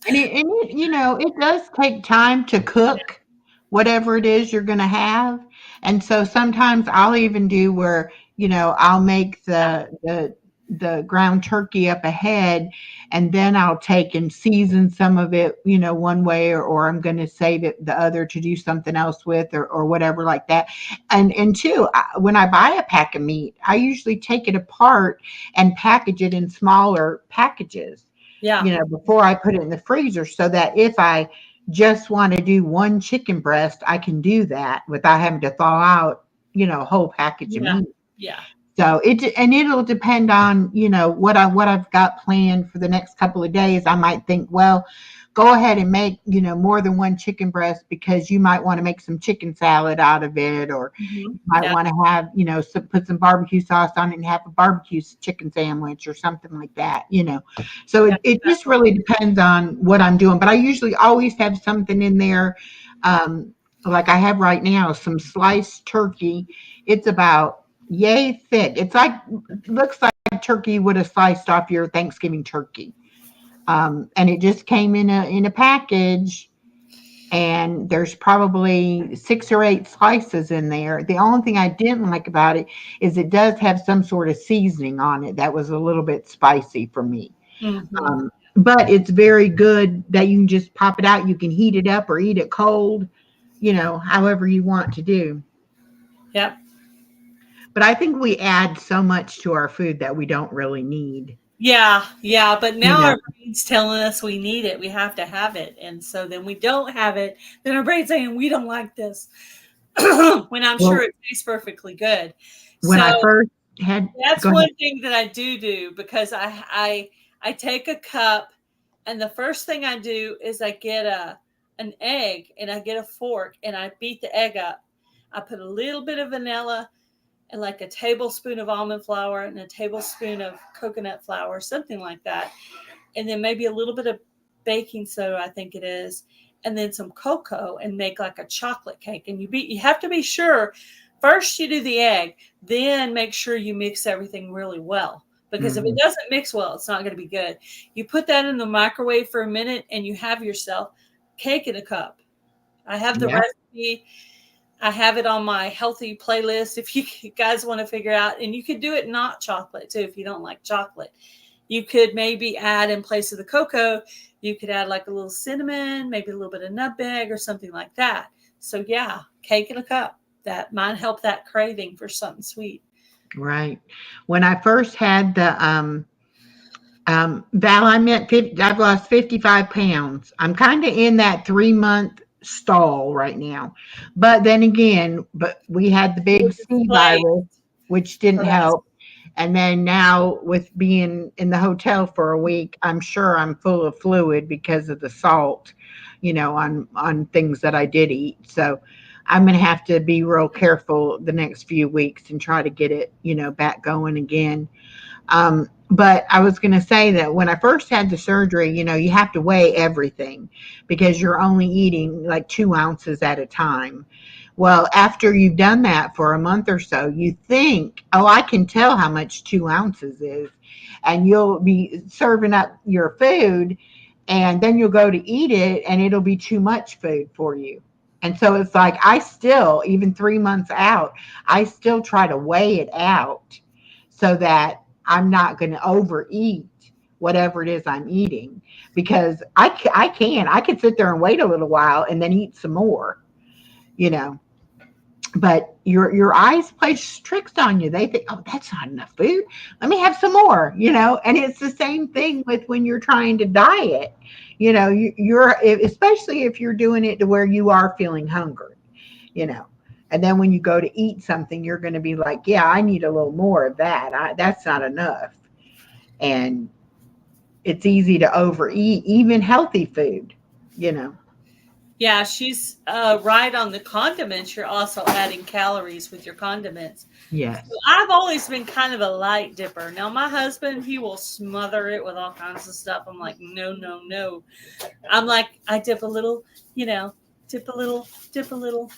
It does take time to cook whatever it is you're going to have. And so sometimes I'll even do where, I'll make Yeah. the the ground turkey up ahead, and then I'll take and season some of it, one way, or I'm going to save it the other to do something else with, or whatever like that. And two, when I buy a pack of meat, I usually take it apart and package it in smaller packages, Yeah. before I put it in the freezer, so that if I just want to do one chicken breast, I can do that without having to thaw out, a whole package of Yeah. meat. Yeah. So it'll depend on, what I've got planned for the next couple of days. I might think, well, go ahead and make, more than one chicken breast, because you might want to make some chicken salad out of it, or Hmm. you might Yeah. want to have, put some barbecue sauce on it and have a barbecue chicken sandwich or something like that. So Yeah. it just really depends on what I'm doing. But I usually always have something in there. Um, like I have right now, some sliced turkey. It's about yay thick. It's like, looks like turkey you would have sliced off your Thanksgiving turkey. And it just came in a package, and there's probably 6 or 8 slices in there. The only thing I didn't like about it is it does have some sort of seasoning on it that was a little bit spicy for me. Hmm. But it's very good that you can just pop it out. You can heat it up or eat it cold, however you want to do. Yep. But I think we add so much to our food that we don't really need. Yeah, yeah, but You now know, our brain's telling us we need it. We have to have it. And so then we don't have it. Then our brain's saying we don't like this. When I'm sure well, it tastes perfectly good. when So I first had, that's go ahead. one thing that I do because I take a cup, and the first thing I do is I get an egg, and I get a fork, and I beat the egg up. I put a little bit of vanilla and like a tablespoon of almond flour and a tablespoon of coconut flour, something like that. And then maybe a little bit of baking soda, I think it is, and then some cocoa, and make like a chocolate cake. And you have to be sure first you do the egg, then make sure you mix everything really well. Because if it Mhm. doesn't mix well, it's not going to be good. You put that in the microwave for a minute, and you have yourself cake in a cup. I have the Yeah. recipe. I have it on my healthy playlist if you guys want to figure out. And you could do it not chocolate too if you don't like chocolate. You could maybe add, in place of the cocoa, you could add like a little cinnamon, maybe a little bit of nutmeg or something like that. So yeah, cake in a cup. That might help that craving for something sweet. Right. When I first had the Val, I've lost 55 pounds. I'm kind of in that 3 month stall right now. But then again, but we had the You're big C displaced. virus, which didn't So that's help. And then now, with being in the hotel for a week, I'm sure I'm full of fluid because of the salt, on things that I did eat. So I'm going to have to be real careful the next few weeks and try to get it, back going again. But I was going to say that when I first had the surgery, you have to weigh everything because you're only eating like 2 ounces at a time. Well, after you've done that for a month or so, you think, oh, I can tell how much 2 ounces is. And you'll be serving up your food, and then you'll go to eat it, and it'll be too much food for you. And so it's like, I still, even 3 months out, I still try to weigh it out so that I'm not going to overeat whatever it is I'm eating, because I could sit there and wait a little while and then eat some more, you know. But your eyes play tricks on you. They think, oh, that's not enough food. Let me have some more. And it's the same thing with when you're trying to diet. You're, especially if you're doing it to where you are feeling hungry, you know. And then when you go to eat something, you're going to be like, yeah, I need a little more of that. That's not enough. And it's easy to overeat, even healthy food. Yeah, she's right on the condiments. You're also adding calories with your condiments. So Yes. I've always been kind of a light dipper. Now my husband, he will smother it with all kinds of stuff. I'm like, no, no, no. I'm like, I dip a little, you know, dip a little, dip a little.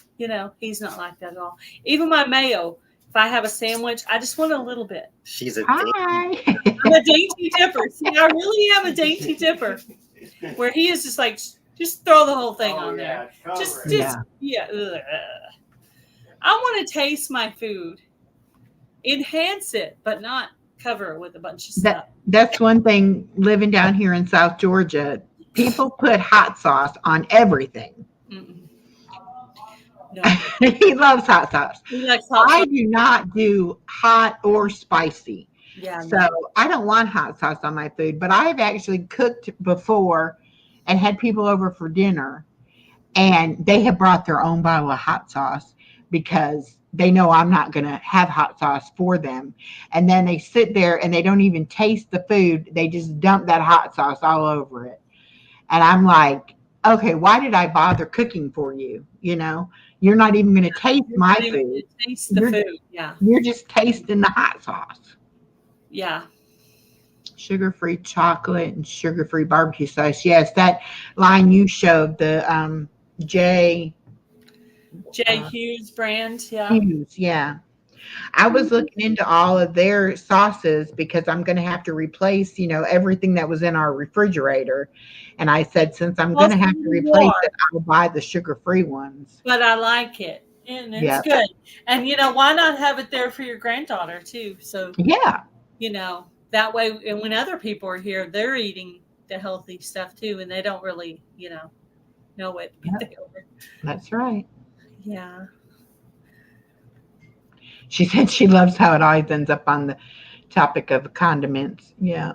He's not like that at all. Even my mayo, if I have a sandwich, I just want a little bit. She's a dainty. Hi. I'm a dainty dipper. See, I really am a dainty dipper. Where he is just like, just throw the whole thing on there. Just Yeah. yeah. Ugh. I want to taste my food, enhance it, but not cover it with a bunch of stuff. That's one thing living down here in South Georgia. People put hot sauce on everything. Mm-mm. No, He loves hot sauce. he likes hot I sauce. do not do hot or spicy. Yeah, So no. I don't want hot sauce on my food, but I've actually cooked before and had people over for dinner, and they have brought their own bottle of hot sauce because they know I'm not going to have hot sauce for them. And then they sit there and they don't even taste the food. They just dump that hot sauce all over it. And I'm like, okay, why did I bother cooking for you? You're not even going to taste You're my not even food. gonna taste the You're food. Yeah, you're just tasting the hot sauce. yeah. Sugar-free chocolate and sugar-free barbecue sauce. Yes, that line you showed, the J J. uh, Hughes brand. Yeah. Hughes. Yeah, I was looking into all of their sauces because I'm going to have to replace, everything that was in our refrigerator. And I said, since I'm going Costs to a have to little replace more, it, I'll buy the sugar-free ones. but I like it, and it's Yeah, good. And why not have it there for your granddaughter too? So yeah, that way, and when other people are here, they're eating the healthy stuff too, and they don't really, know what yeah, they are. that's right. Yeah. She said she loves how it always ends up on the topic of condiments. Yeah.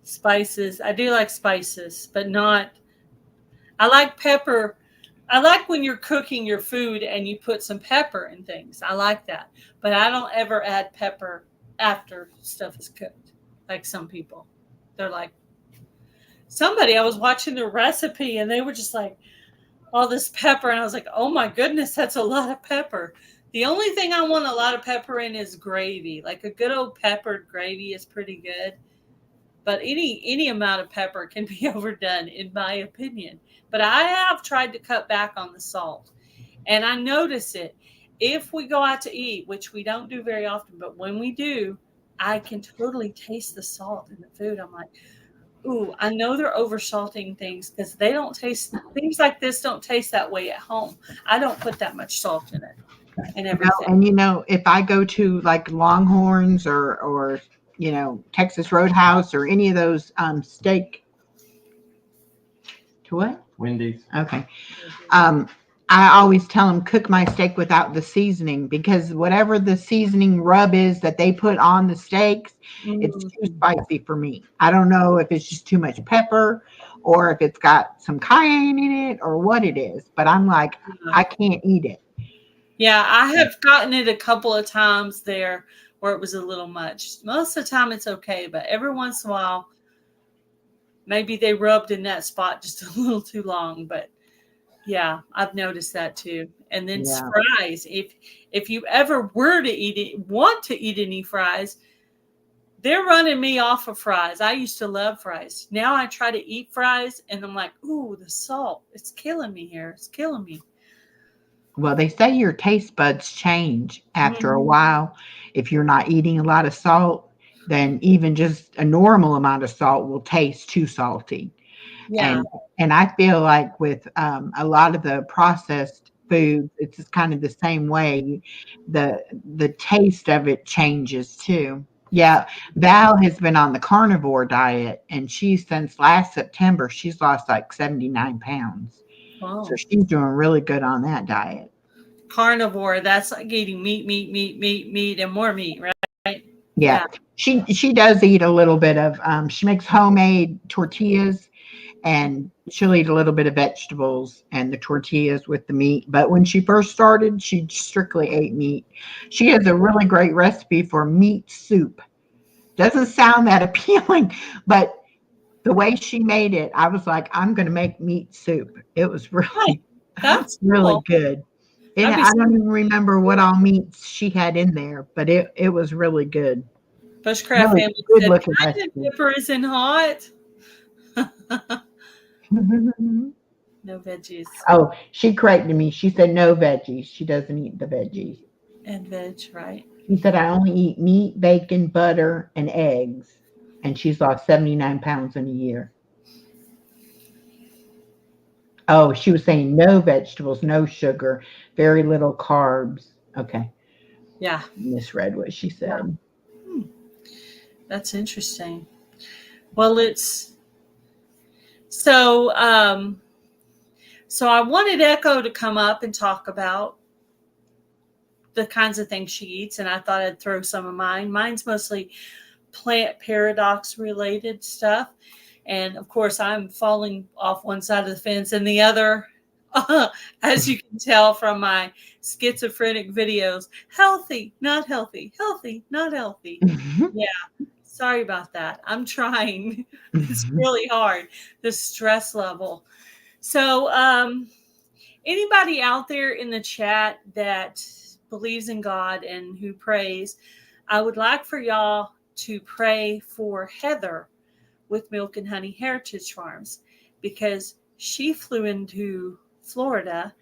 Spices. I do like spices, but not. I like pepper. I like when you're cooking your food and you put some pepper in things. I like that. But I don't ever add pepper after stuff is cooked. Like some people. They're like, somebody, I was watching their recipe and they were just like, all this pepper. And I was like, oh my goodness, that's a lot of pepper. The only thing I want a lot of pepper in is gravy. Like a good old peppered gravy is pretty good. But any amount of pepper can be overdone, in my opinion. But I have tried to cut back on the salt, and I notice it if we go out to eat, which we don't do very often. But when we do, I can totally taste the salt in the food. I'm like, ooh, I know they're oversalting things because they don't taste things like this. Don't taste that way at home. I don't put that much salt in it and No, everything. and if I go to like Longhorns or Texas Roadhouse or any of those steak to what? Wendy's. Okay. Um, I always tell them cook my steak without the seasoning because whatever the seasoning rub is that they put on the steaks, it's too Mm. spicy for me. I don't know if it's just too much pepper or if it's got some cayenne in it or what it is, but I'm like, I can't eat it. Yeah, I have gotten it a couple of times there where it was a little much. Most of the time it's okay, but every once in a while, maybe they rubbed in that spot just a little too long. But yeah, I've noticed that too. And then Yeah. fries. If you ever were to eat it, want to eat any fries, they're running me off of fries. I used to love fries. Now I try to eat fries and I'm like, ooh, the salt. It's killing me here. It's killing me. Well, they say your taste buds change after a Mhm. while. If you're not eating a lot of salt, then even just a normal amount of salt will taste too salty. Yeah. And I feel like with a lot of the processed foods, it's just kind of the same way. The taste of it changes too. Yeah, Val has been on the carnivore diet, and since last September she's lost like 79 pounds. So Oh. she's doing really good on that diet. Carnivore, that's like eating meat, meat, meat, meat, meat, and more meat, right? Yeah, Yeah. she does eat a little bit of. She makes homemade tortillas, and she'll eat a little bit of vegetables and the tortillas with the meat. But when she first started, she strictly ate meat. She has a really great recipe for meat soup. Doesn't sound that appealing, but the way she made it, I was like, I'm going to make meat soup. It was Right. really, That's really cool. good. I'd be I don't even remember what all meats she had in there, but it was really good. Bushcraft Really family good said, looking cayenne recipe. pepper isn't hot. No veggies Oh, she corrected me. She said no veggies. She doesn't eat the veggies. and veg, right? She said I only eat meat, bacon, butter, and eggs. And she's lost 79 pounds in a year. Oh, she was saying no vegetables, no sugar, very little carbs. Okay. Yeah. Misread what she Yeah. said. Hmm. That's interesting. Well, it's so so I wanted Echo to come up and talk about the kinds of things she eats, and I thought I'd throw some of mine. Mine's mostly plant paradox related stuff. And of course, I'm falling off one side of the fence and the other, as you can tell from my schizophrenic videos, healthy, not healthy, healthy, not healthy. Yeah, sorry about that. I'm trying. It's really hard, the stress level. So, anybody out there in the chat that believes in God and who prays, I would like for y'all to pray for Heather with Milk and Honey Heritage Farms because she flew into Florida.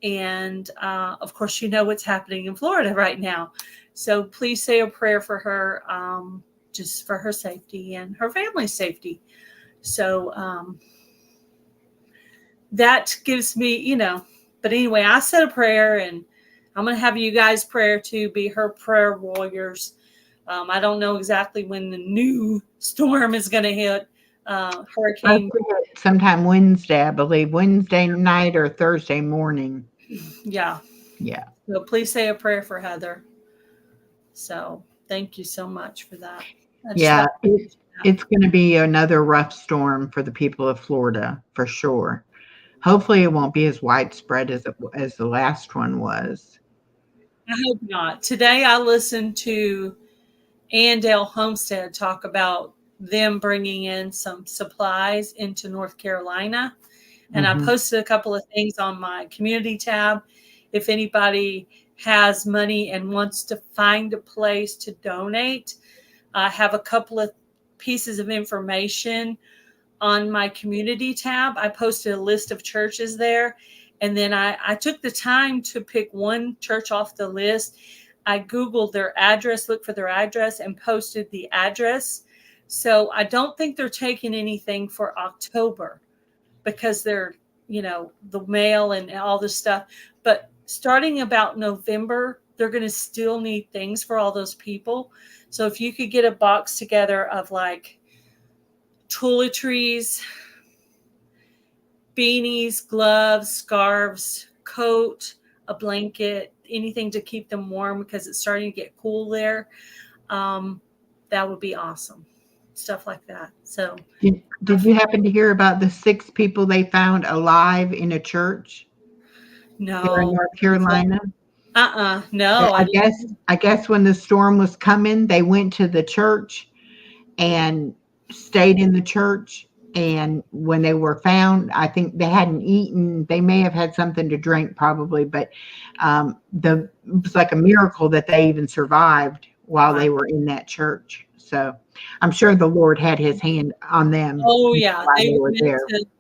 And of course, you know what's happening in Florida right now. So please say a prayer for her, just for her safety and her family's safety. So that gives me, but anyway, I said a prayer and I'm going to have you guys prayer to be her prayer warriors. I don't know exactly when the new storm is going to hit. Hurricane. Sometime Wednesday, I believe. Wednesday night or Thursday morning. Yeah. Yeah. So please say a prayer for Heather. So thank you so much for that. Yeah. It's going to be another rough storm for the people of Florida, for sure. Hopefully it won't be as widespread as the last one was. I hope not. Today I listened to Andale Homestead talk about them bringing in some supplies into North Carolina. And I posted a couple of things on my community tab. If anybody has money and wants to find a place to donate, I have a couple of pieces of information on my community tab. I posted a list of churches there. And then I took the time to pick one church off the list. I Googled their address, looked for their address, and posted the address. So I don't think they're taking anything for October because they're, the mail and all this stuff. But starting about November, they're going to still need things for all those people. So if you could get a box together of like toiletries, beanies, gloves, scarves, coat, a blanket, anything to keep them warm because it's starting to get cool there. That would be awesome. Stuff like that. So, did you happen to hear about the 6 people they found alive in a church here in no. North Carolina? No, I didn't. I guess when the storm was coming, they went to the church and stayed in the church. And when they were found, I think they hadn't eaten. They may have had something to drink, probably, but it was like a miracle that they even survived while they were in that church. So I'm sure the Lord had His hand on them. Oh yeah, while they were there.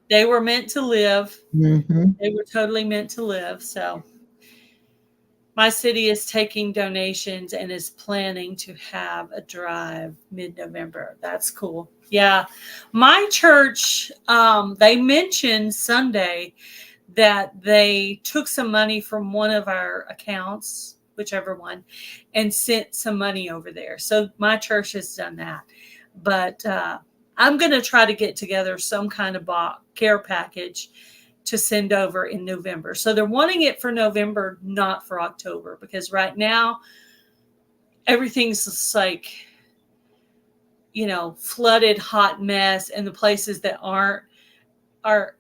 They were meant to live. Mm-hmm. They were totally meant to live. So my city is taking donations and is planning to have a drive mid-November. That's cool. Yeah. My church, they mentioned Sunday that they took some money from one of our accounts, whichever one, and sent some money over there. So my church has done that. But I'm going to try to get together some kind of care package to send over in November. So they're wanting it for November, not for October, because right now everything's just like, flooded, hot mess, and the places that are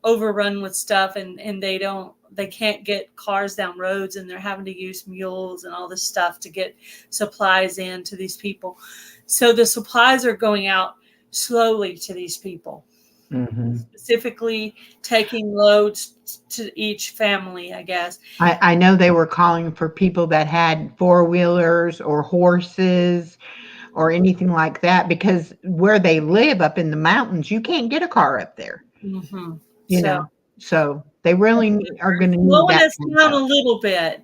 overrun with stuff and they can't get cars down roads and they're having to use mules and all this stuff to get supplies in to these people. So the supplies are going out slowly to these people. Mm-hmm. Specifically taking loads to each family, I guess. I know they were calling for people that had 4-wheelers or horses or anything like that, because where they live up in the mountains, you can't get a car up there. Mm-hmm. So they really are going to need slowing that us down a little bit.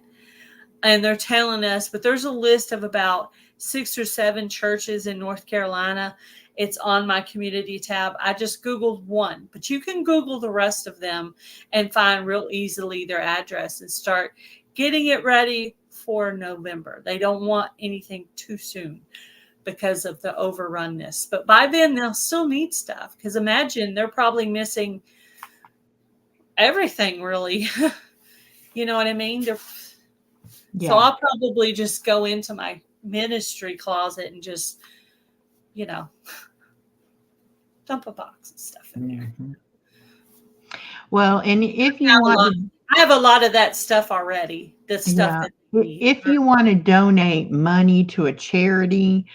And they're telling us, but there's a list of about 6 or 7 churches in North Carolina. It's on my community tab. I just Googled one, but you can Google the rest of them and find real easily their address and start getting it ready before November. They don't want anything too soon because of the overrunness. But by then, they'll still need stuff, because imagine they're probably missing everything, really. You know what I mean? So Yeah. I'll probably just go into my ministry closet and just, you know, dump a box and stuff in there. Mhm. Well, and if you want to, I have a lot of that stuff already. The stuff yeah, that they need. if you want to donate money to a charity,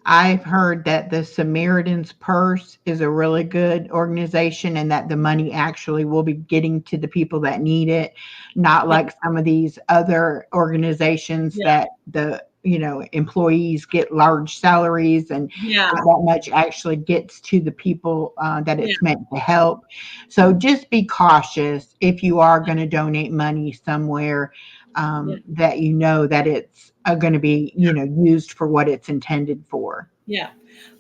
I've heard that the Samaritan's Purse is a really good organization, and that the money actually will be getting to the people that need it, not Yeah, like some of these other organizations yeah, that the employees get large salaries, and yeah, that much actually gets to the people that yeah, it's meant to help. So just be cautious if you are going to donate money somewhere, yeah. that that it's going to be used for what it's intended for. Yeah.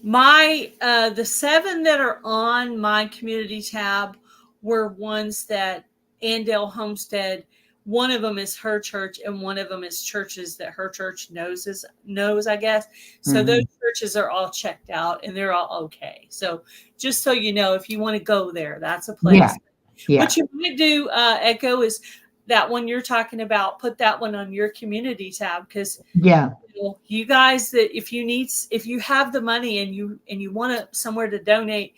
My the 7 that are on my community tab were ones that Andale Homestead, one of them is her church and one of them is churches that her church knows, I guess. So those Hmm. churches are all checked out and they're all okay. So just so you know, if you want to go there, that's a Yeah, place. yeah, What you might do, Echo, is that one you're talking about, put that one on your community tab, because yeah. you guys, that if you have the money and you want somewhere to donate,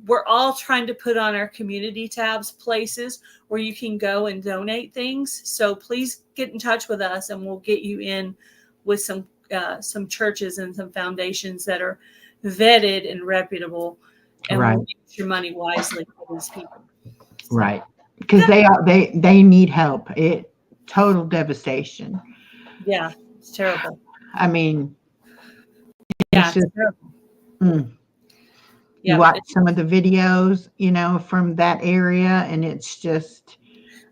we're all trying to put on our community tabs places where you can go and donate things. So please get in touch with us and we'll get you in with some churches and some foundations that are vetted and reputable, and Right, we'll use your money wisely for these people. So, right. Because they need help. Total devastation. yeah, it's terrible. I mean, Yeah, it's it's just terrible. mm. You Yeah, watch some of the videos, from that area, and it's just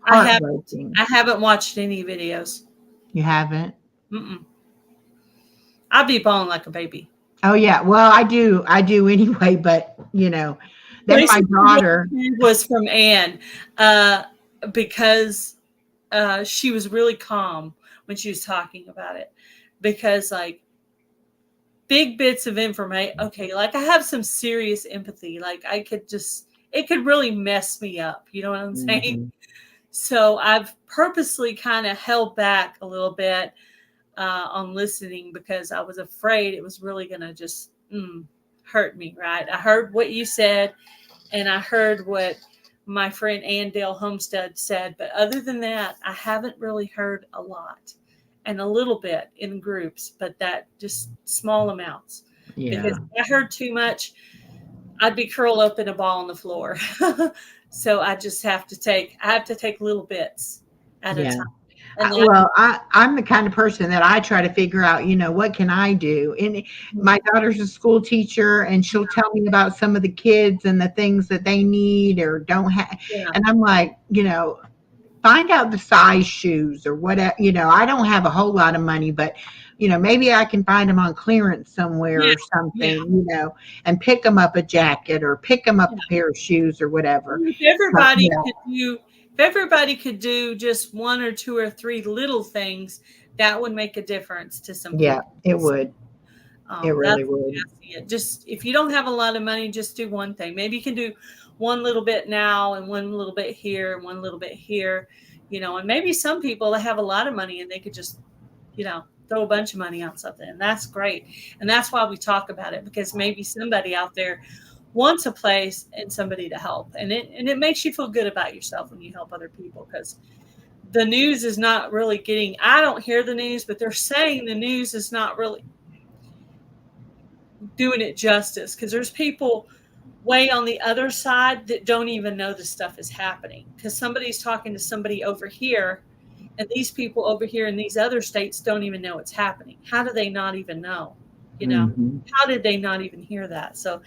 I haven't. heartbreaking. I haven't watched any videos. You haven't? Mm-mm. I'd be bawling like a baby. Oh yeah. Well, I do anyway, but then my Basically, what I daughter. did was from Anne, uh, because she was really calm when she was talking about it. Because, like, big bits of information, okay, like I have some serious empathy. Like, it could really mess me up. You know what I'm saying? Mhm. So I've purposely kind of held back a little bit on listening, because I was afraid it was really going to just hurt me, right? I heard what you said, and I heard what my friend Andale Homestead said. But other than that, I haven't really heard a lot, and a little bit in groups, but that just small amounts. Because Yeah. if I heard too much, I'd be curled up in a ball on the floor. So I have to take little bits at a Yeah. time. And that, Well, I'm the kind of person that I try to figure out, what can I do? And my daughter's a school teacher, and she'll tell me about some of the kids and the things that they need or don't have. yeah, And I'm like, find out the size shoes or whatever. I don't have a whole lot of money, but maybe I can find them on clearance somewhere yeah, or yeah. something, and pick them up a jacket or pick them up Yeah. a pair of shoes or whatever. If So, everybody yeah, could do, if everybody could do just one or two or three little things, that would make a difference to some yeah, people. it would. It That's really the way would. I see it. Just if you don't have a lot of money, just do one thing. Maybe you can do one little bit now and one little bit here and one little bit here, and maybe some people that have a lot of money and they could just, throw a bunch of money on something. And that's great. And that's why we talk about it, because maybe somebody out there wants a place and somebody to help. And it makes you feel good about yourself when you help other people, because the news is not really getting, I don't hear the news, but they're saying the news is not really doing it justice, because there's people way on the other side that don't even know this stuff is happening, because somebody's talking to somebody over here, and these people over here in these other states don't even know it's happening. How do they not even know? Hmm. How did they not even hear that? So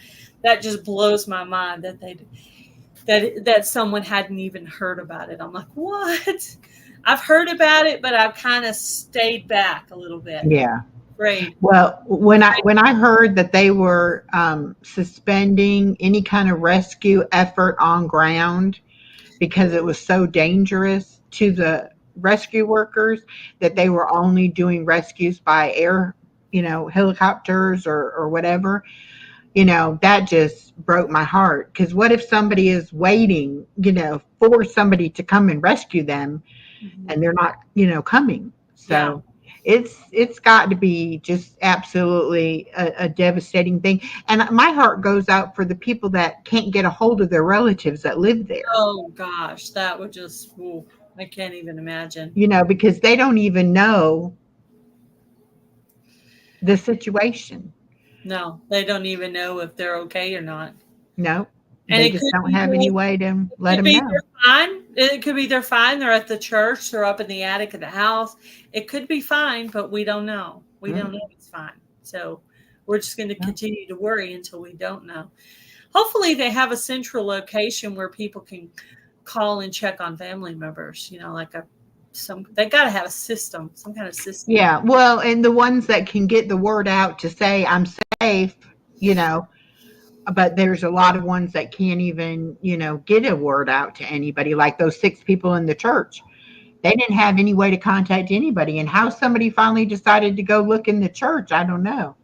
that just blows my mind that someone hadn't even heard about it. I'm like, what? I've heard about it, but I've kind of stayed back a little bit. Yeah. Afraid. Well, when I heard that they were suspending any kind of rescue effort on ground because it was so dangerous to the rescue workers, that they were only doing rescues by air, helicopters or whatever. That just broke my heart. Because what if somebody is waiting, for somebody to come and rescue them, Mhm. and they're not, coming? Yeah. So it's got to be just absolutely a devastating thing. And my heart goes out for the people that can't get a hold of their relatives that live there. Oh gosh, that would just, ooh, I can't even imagine. Because they don't even know the situation. No, they don't even know if they're okay or not. No, And they it just could don't be have any way to let them know. they're fine. It could be they're fine. They're at the church. They're up in the attic of the house. It could be fine, but we don't know. We don't know Mm, if it's fine. So we're just going to no. continue to worry until we don't know. Hopefully, they have a central location where people can call and check on family members. Like they got to have a system, some kind of system. Yeah, well, and the ones that can get the word out to say I'm safe, you know, but there's a lot of ones that can't even, get a word out to anybody, like those 6 people in the church. They didn't have any way to contact anybody. And how somebody finally decided to go look in the church, I don't know.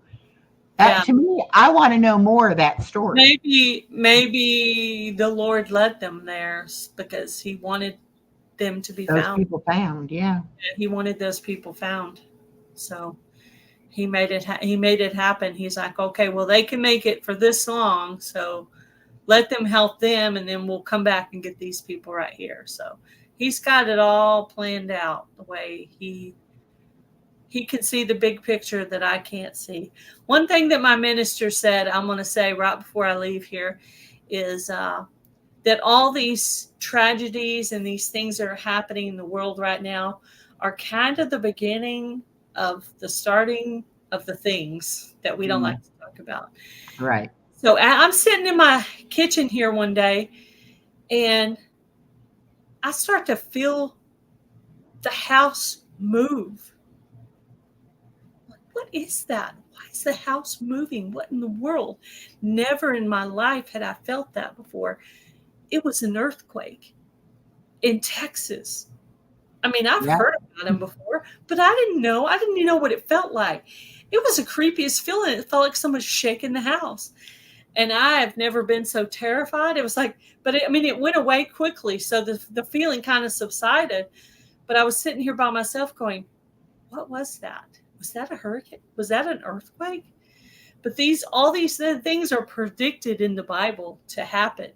That Yeah. to me, I want to know more of that story. Maybe the Lord led them there because He wanted them to be Those found. people found, yeah. He wanted those people found. So he made it happen. He's like, okay, well, they can make it for this long, so let them help them, and then we'll come back and get these people right here. So he's got it all planned out the way he can see the big picture that I can't see. One thing that my minister said, I'm going to say right before I leave here, is that all these tragedies and these things that are happening in the world right now are kind of the beginning of the starting of the things that we don't Mm, like to talk about. right. So I'm sitting in my kitchen here one day, and I start to feel the house move. What is that? Why is the house moving? What in the world? Never in my life had I felt that before. It was an earthquake in Texas. I mean, I've Yeah. heard about them before, but I didn't know. I didn't even know what it felt like. It was the creepiest feeling. It felt like someone shaking the house. And I have never been so terrified. It was like, but I mean, it went away quickly. So the feeling kind of subsided. But I was sitting here by myself going, what was that? Was that a hurricane? Was that an earthquake? But all these things are predicted in the Bible to happen.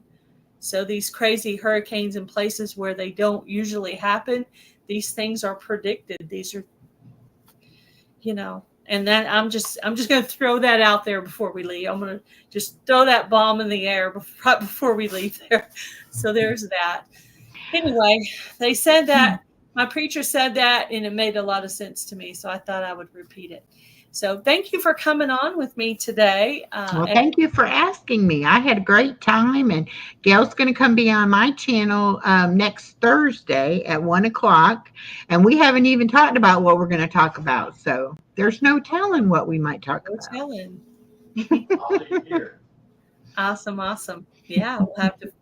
So these crazy hurricanes in places where they don't usually happen, these things are predicted. These are, and that I'm just going to throw that out there before we leave. I'm going to just throw that bomb in the air right before we leave there. So there's that. Anyway, they said that my preacher said that, and it made a lot of sense to me. So I thought I would repeat it. So thank you for coming on with me today. Well, thank you for asking me. I had a great time, and Gail's going to come be on my channel next Thursday at 1 o'clock. And we haven't even talked about what we're going to talk about. So there's no telling what we might talk No about. telling. Awesome, awesome. Yeah,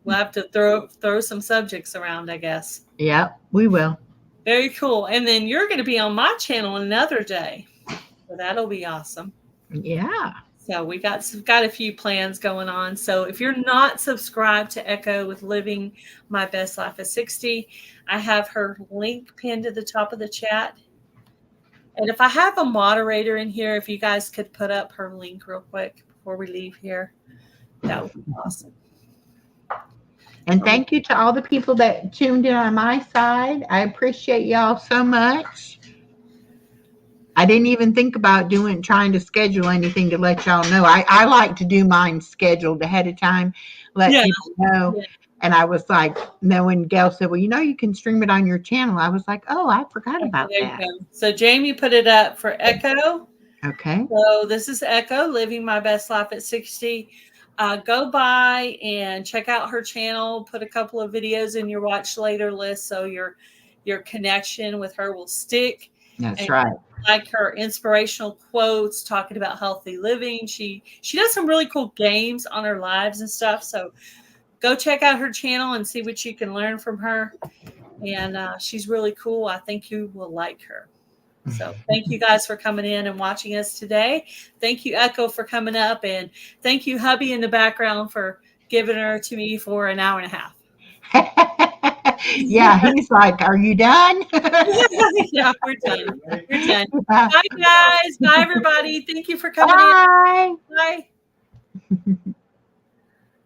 we'll have to throw some subjects around, I guess. Yep, we will. Very cool. And then you're going to be on my channel another day, so that'll be awesome. Yeah. So we've got a few plans going on. So if you're not subscribed to Echo with Living My Best Life at 60, I have her link pinned to the top of the chat. And if I have a moderator in here, if you guys could put up her link real quick before we leave here, that would be awesome. And thank you to all the people that tuned in on my side. I appreciate y'all so much. I didn't even think about trying to schedule anything to let y'all know. I like to do mine scheduled ahead of time, let Yeah. people know. Yeah. And I was like, then when Gail said, well, you can stream it on your channel, I was like, oh, I forgot Okay, about there you that. go. So Jamie put it up for Echo. Okay. So this is Echo, Living My Best Life at 60. Go by and check out her channel. Put a couple of videos in your watch later list so your connection with her will stick. That's And right. like her inspirational quotes, talking about healthy living. She does some really cool games on her lives and stuff. So go check out her channel and see what you can learn from her. and she's really cool. I think you will like her. So thank you guys for coming in and watching us today. Thank you, Echo, for coming up, and thank you, hubby, in the background, for giving her to me for an hour and a half. Yeah, he's like, "Are you done?" Yeah, we're done. We're done. Yeah. Bye, guys. Bye, everybody. Thank you for coming in. Bye. Bye.